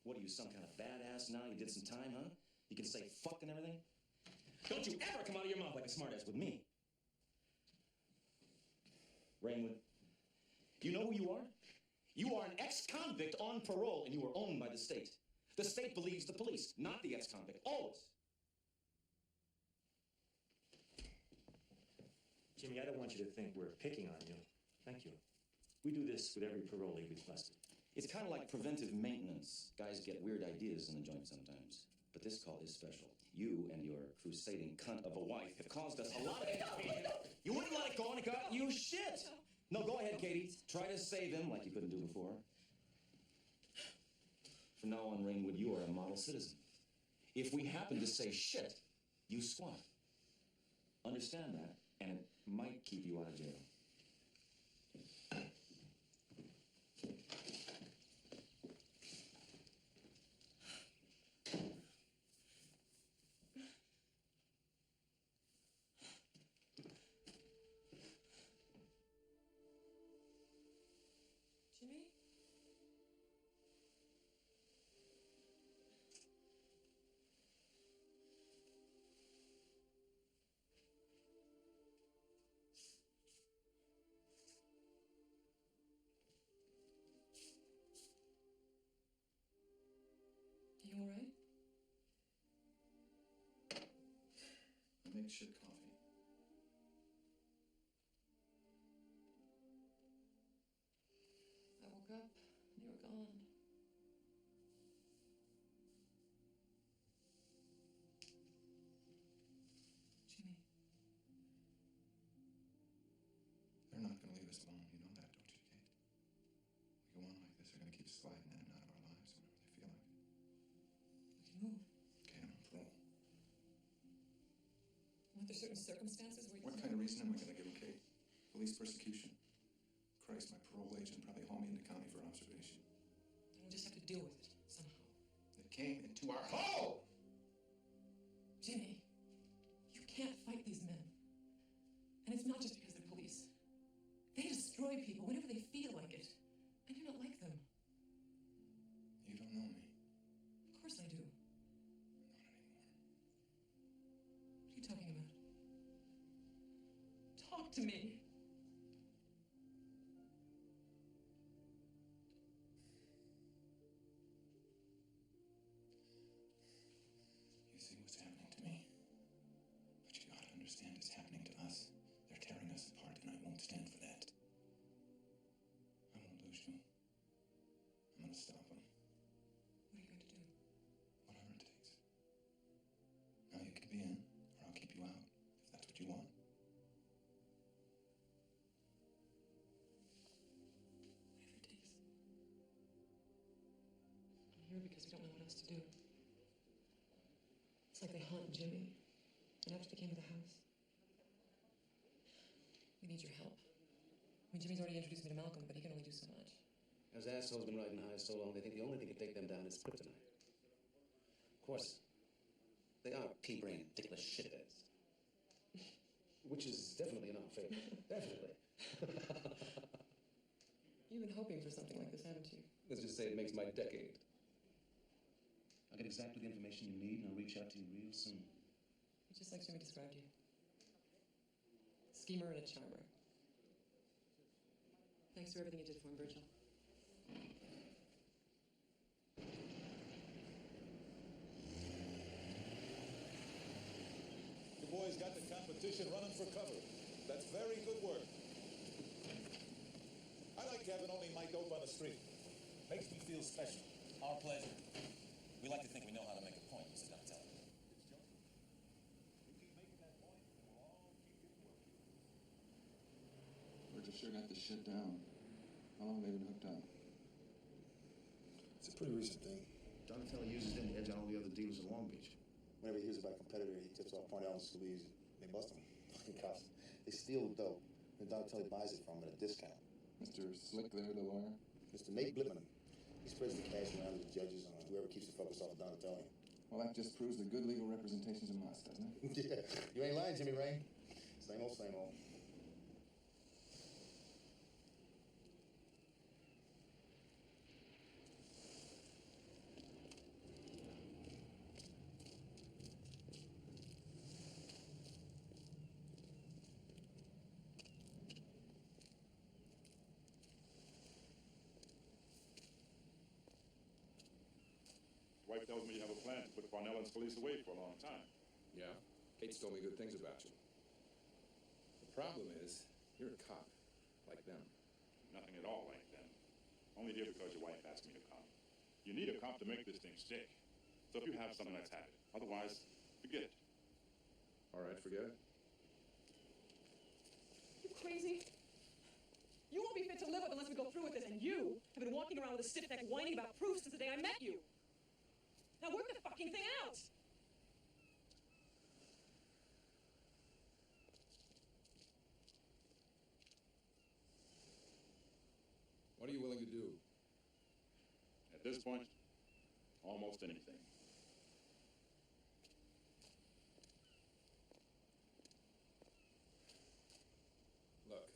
What are you, some kind of badass now? You did some time, huh? You can say fuck and everything? Don't you ever come out of your mouth like a smartass with me. Rainwood, do you know who you are? You are an ex-convict on parole, and you are owned by the state. The state believes the police, not the ex-convict, always. Jimmy, I don't want you to think we're picking on you. Thank you. We do this with every parolee we've busted. It's kind of like preventive maintenance. Guys get weird ideas in the joint sometimes. But this call is special. You and your crusading cunt of a wife have caused us a lot of inconvenience. You wouldn't let it go and it got you shit. No, go ahead, Katie. Try to save him like you couldn't do before. From now on, Rainwood, you are a model citizen. If we happen to say shit, you squat. Understand that, and it might keep you out of jail. Jimmy? You all right? I make shit coffee. I woke up and you were gone. Jimmy. They're not going to leave us alone. You know that, don't you, Kate? We go on like this, they're going to keep sliding in and out of our lives whenever they feel like it. We can move. Kate, I'm on parole. Weren't there certain circumstances where you... What kind of reason am I going to give them, Kate? Police persecution? Christ, my parole agent probably hauled me into county for observation. And we'll just have to deal with it somehow. They came into our home! Jimmy, you can't fight these men. And it's not just because they're police. They destroy people whenever they feel like it. And you're not like them. You don't know me. Of course I do. What are you talking about? Talk to me. You see what's happening to me. But you gotta understand it's happening to us. They're tearing us apart, and I won't stand for that. I won't lose you. I'm gonna stop them. What are you going to do? Whatever it takes. Now you can be in, or I'll keep you out, if that's what you want. Whatever it takes. I'm here because we don't know what else to do. It's like they haunt Jimmy. And after they came to the house. We need your help. I mean, Jimmy's already introduced me to Malcolm, but he can only do so much. Those assholes been riding high so long, they think the only thing to take them down is kryptonite. Of course, they are pea-brained, dickless shitheads. Which is definitely in our favor. Definitely. You've been hoping for something like this, haven't you? Let's just say it makes my decade. I'll get exactly the information you need, and I'll reach out to you real soon. You're just like Jimmy described you. Schemer and a charmer. Thanks for everything you did for him, Virgil. You boys got the competition running for cover. That's very good work. I like having only my dope on the street. Makes me feel special. Our pleasure. We like to think we know how to make a point, Mr. Donatello. Virgil sure got this shit down. How long have they been hooked up? It's a pretty recent thing. Donatello uses them to edge out all the other dealers in Long Beach. Whenever he hears about a competitor, he tips off Parnell and Squeeze. They bust him. Fucking cops. They steal the dope, and Donatello buys it from him at a discount. Mr. Slick there, the lawyer? Mr. Nate Blipman. He spreads the cash around to the judges and whoever keeps the focus off of Donatello. Well, that just proves the good legal representation's a must, doesn't it? Yeah. You ain't lying, Jimmie Rain. Same old, same old. Wife tells me you have a plan to put Parnell and police away for a long time. Yeah? Kate's told me good things about you. The problem is, you're a cop, like them. Nothing at all like them. Only here because your wife asked me to come. You need a cop to make this thing stick. So if you have something, let's have it. Otherwise, forget it. All right, forget it. You crazy? You won't be fit to live with unless we go through with this, and you have been walking around with a stiff neck whining about proof since the day I met you. Now work the fucking thing out! What are you willing to do? At this point, almost anything. Look,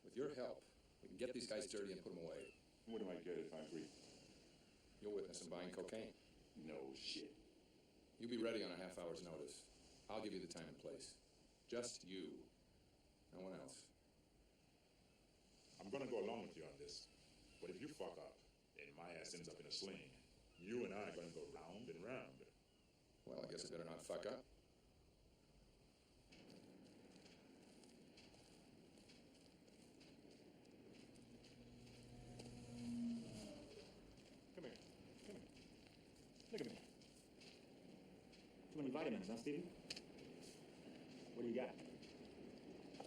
with your help, we can get these guys dirty and put them away. What do I get if I agree? You'll witness them buying cocaine. No shit. You be ready on a half hour's notice. I'll give you the time and place. Just you. No one else. I'm gonna go along with you on this. But if you fuck up, and my ass ends up in a sling, you and I are gonna go round and round. Well, I guess I better not fuck up. Come here. Come here. Look at me. Too many vitamins, huh, Stevie? What do you got?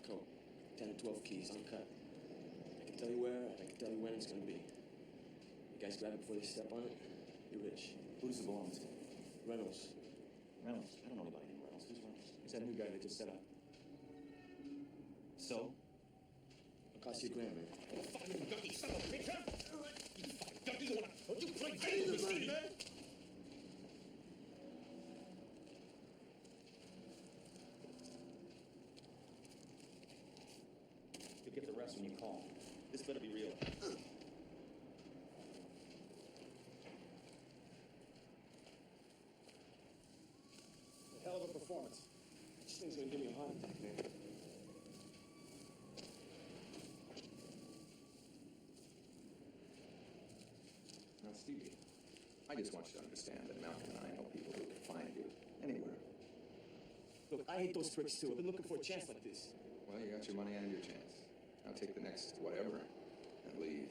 Coke. 10 or 12 keys, uncut. I can tell you where, and I can tell you when it's gonna be. You guys grab it before they step on it, you're rich. Who does it belong to? Reynolds. Reynolds. I don't know anybody named Reynolds. Who's Reynolds? He's that new guy that just set up. So? It'll cost you $1,000, man. You fucking ducky son of a bitch, huh? You fucking ducky, don't you play games with me, Stevie, man? You'll get the rest when you call. This better be real. A hell of a performance. This thing's gonna give me a heart attack, man. Now, Stevie, I just want you to understand that Malcolm and I know people who can find you anywhere. Look, I hate those tricks too. I've been looking for a chance like this. Well, you got your money and your chance. Now take the next whatever and leave.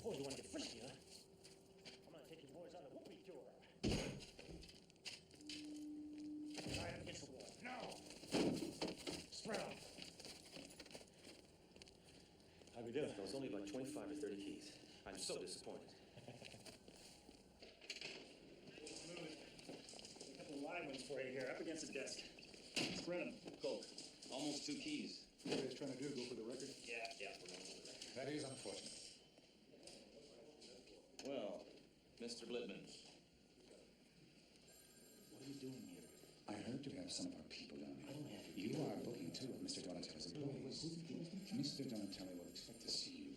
Oh, you want to get frisky, huh? I'm gonna take you boys on a whoopee tour. Try them against the wall. No! Spread them. How'd we do? It was only about 25 or 30 keys. I'm so disappointed. A couple of live ones for you here, up against the desk. Spread them. Coke. Almost 2 keys. What are you guys trying to do? Go for the record? Yeah, we're going over there. That is unfortunate. Well, Mr. Blitman. What are you doing here? I heard you have some of our people down here. I don't have You are booking 2 of Mr. Donatello's employees. Mr. Donatello will expect to see you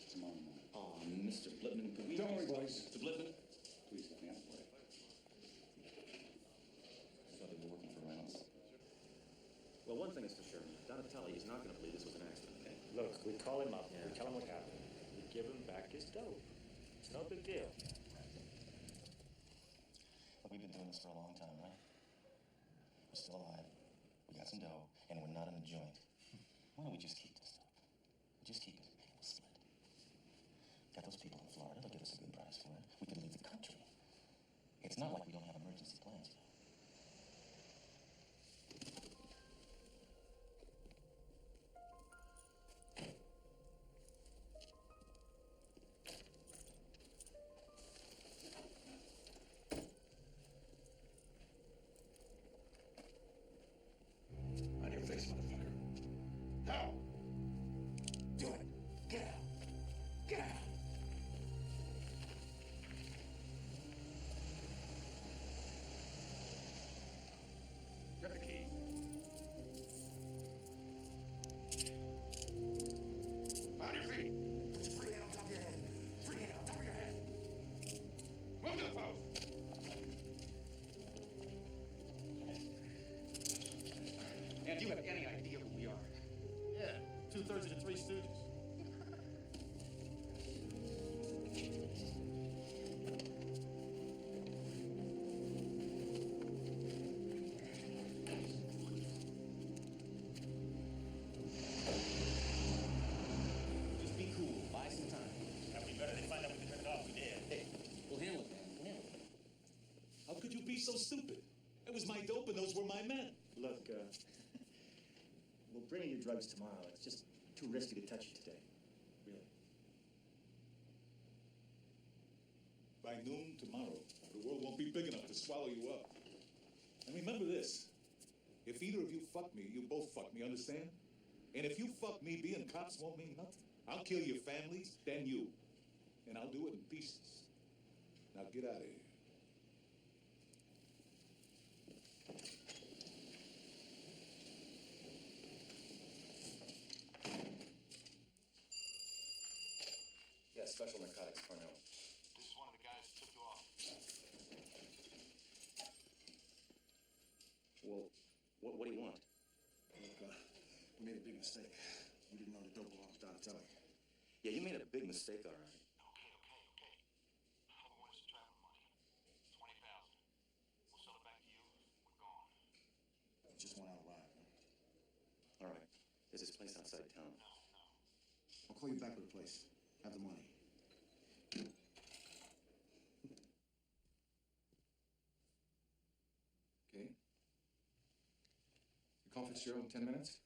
tomorrow morning. Oh, Mr. Blitman, could we... Don't worry, boys. Mr. Blitman? Please let me out for it. I thought they were working for Reynolds. Well, one thing is for sure. Donatello is not going to believe this was an accident, okay? Look, we call him up. We tell him what happened. We give him back his dope. It's no big deal. Look, we've been doing this for a long time, right? We're still alive. We got some dough, and we're not in a joint. Why don't we just keep this stuff? We'll just keep it, and we'll split. Got those people in Florida. They'll give us a good price for it. We can leave the country. It's not like we don't have emergency plans, you know. On your face, motherfucker. How? Do it. Get out. Get out. And do you have any idea who we are? Yeah, 2/3 of the Three Stooges. Just be cool. Buy some time. That'd be better. They find out we turned it off. We did. Hey, we'll handle it, man. We'll handle it. How could you be so stupid? It was my dope and those were my men. Look, we'll bring you your drugs tomorrow. It's just too risky to touch you today. Really. By noon tomorrow, the world won't be big enough to swallow you up. And remember this, if either of you fuck me, you both fuck me, understand? And if you fuck me, being cops won't mean nothing. I'll kill your families, then you. And I'll do it in pieces. Now get out of here. Yeah, special narcotics, Cornell. This is one of the guys who took you off. Well, what do you want? Look, we made a big mistake. We didn't know the dope belonged to Donatelli. Yeah, you made a big mistake, all right. Okay. All we want is some travel money. 20,000. We'll sell it back to you. We're gone. We just went out alive, man. All right. There's this place outside town. No. I'll call you back with the place. Have the money. Okay. You call Fitzgerald in 10 minutes?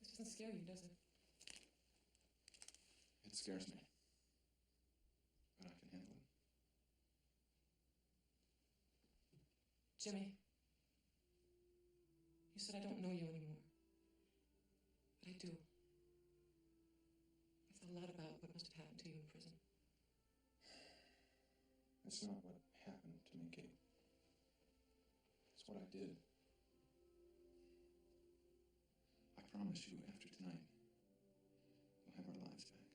This doesn't scare you, does it? It scares me. But I can handle it. Jimmy, you said I don't know you anymore. But I do. I've thought a lot about what must have happened to you in prison. That's not what happened to me, Kate. It's what I did. I promise you, after tonight, we'll have our lives back.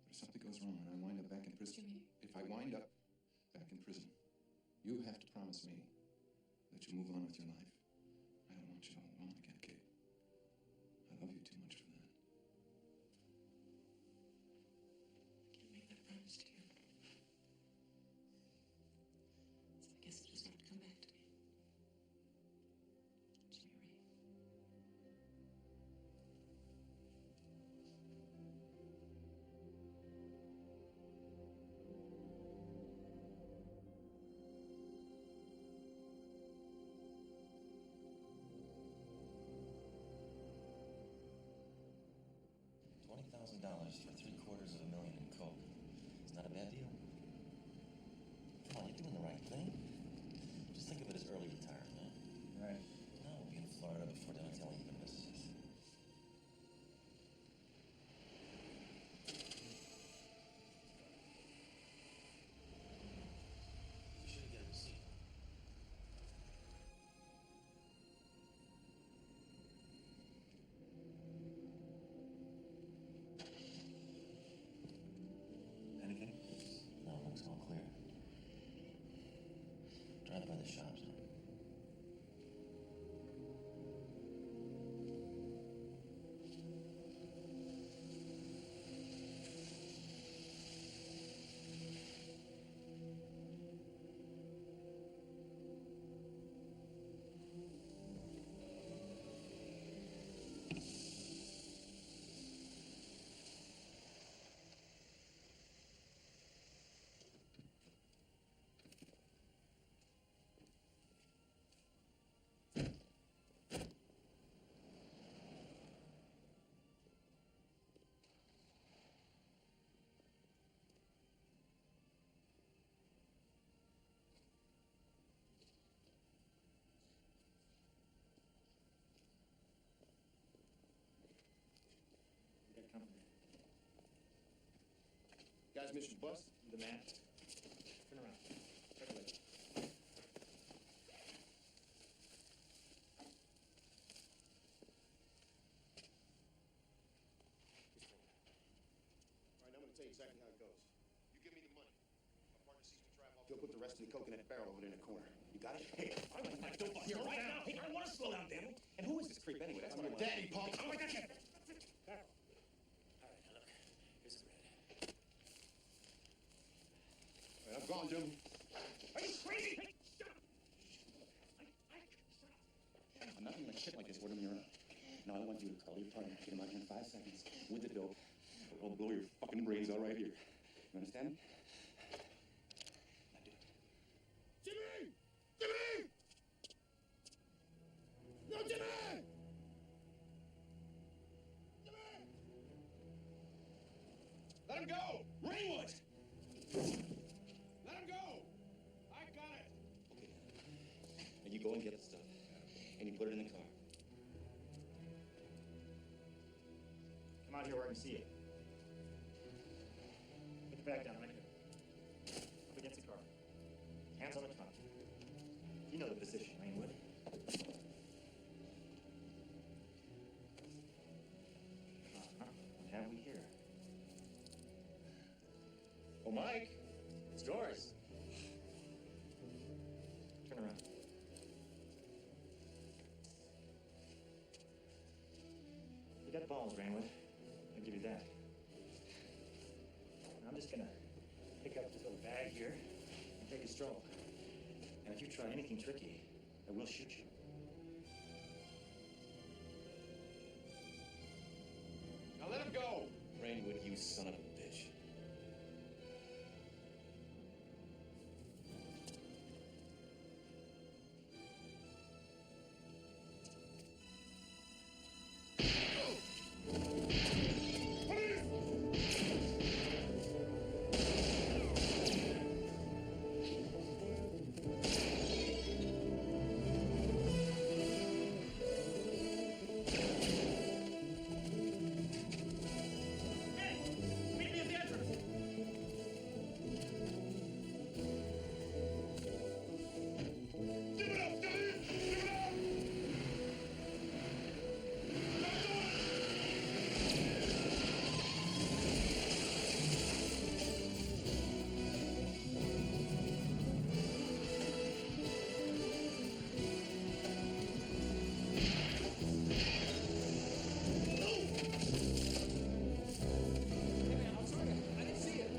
But if something goes wrong and I wind up back in prison... Jimmy. If I wind up back in prison, you have to promise me that you move on with your life. I don't want you to hold on again, Kate. I love you too much for that. I can't make that promise to you. So I guess it'll just have to come back to me. Jimmie Rainwood. 20,000 for $750,000 in coke. It's not a bad deal. Come on, you're doing the right thing. Just think of it as early retirement. Right. Now we'll be in Florida before Donatelli even misses us. You should get a receipt. Anything? No, looks all clear. Try to buy the shops, huh? We got company. Guys, mission bust. The man. Turn around. Turn away. All right, I'm going to tell you exactly how it goes. You give me the money. My partner sees me drive off Go put the rest in the coconut barrel over there in the corner. You got it? Hey, I like my dope here right now. Hey, I want to slow down, damn it. And who is this creep anyway? That's I'm what your I want. daddy, punk. Oh, I got you. Careful. All right, now look. Here's the red. All right, I'm gone, Jim. Are you crazy? Hey, shut up. I'm not gonna let shit like this order me around. Now I want you to call your partner, get him out here in 5 seconds with the dope. I'll blow your fucking brains out right here. You understand? Now do it. Jimmy! Jimmy! No, Jimmy! Let him go! Rainwood! Let him go! I got it! Okay. Now you go and get the stuff. And you put it in the car. Come out here where I can see it. Put the bag down right here. Up against the car. Hands on the trunk. You know the position, Rainwood. What have we here? Oh, Mike, it's yours. Turn around. You got balls, Rainwood. I'll give you that. Now I'm just gonna pick up this little bag here and take a stroll. And if you try anything tricky, I will shoot you. Now let him go! Rainwood, you son of a bitch. Meet me at the entrance. Give it up, Jimmy! Give it up! Hey, man, I'm sorry. I didn't see it.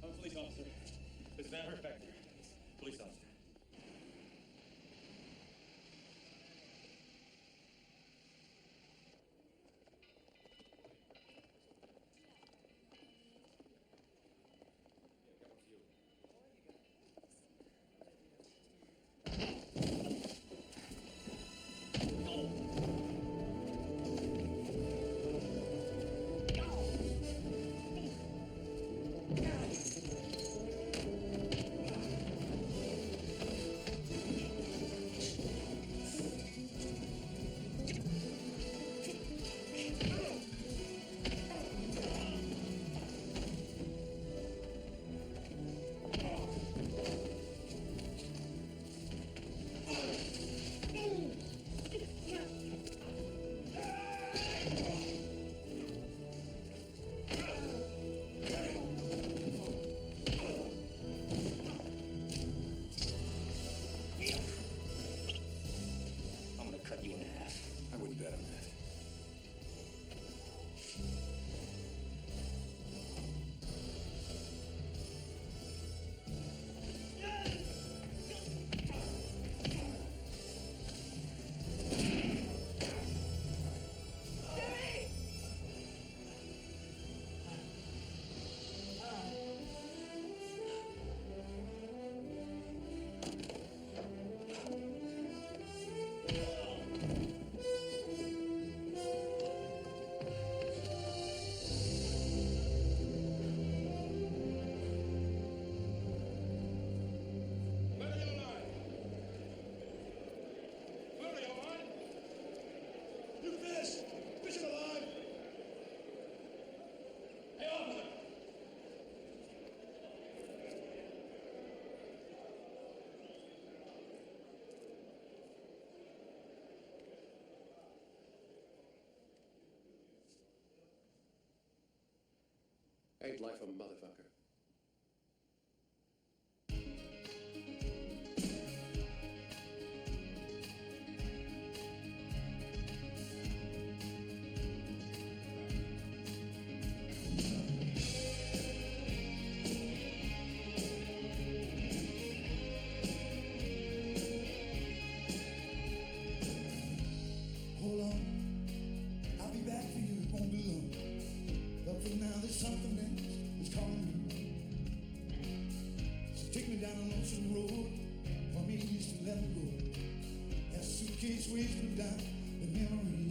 I'm a police officer. This is Van Herfector. Police officer. Ain't life a motherfucker? Hold on, I'll be back for you, it won't be long. But for now, there's something that's calling me. So take me down a lonesome road, for me to used to let me go. That suitcase weighs me down with memories.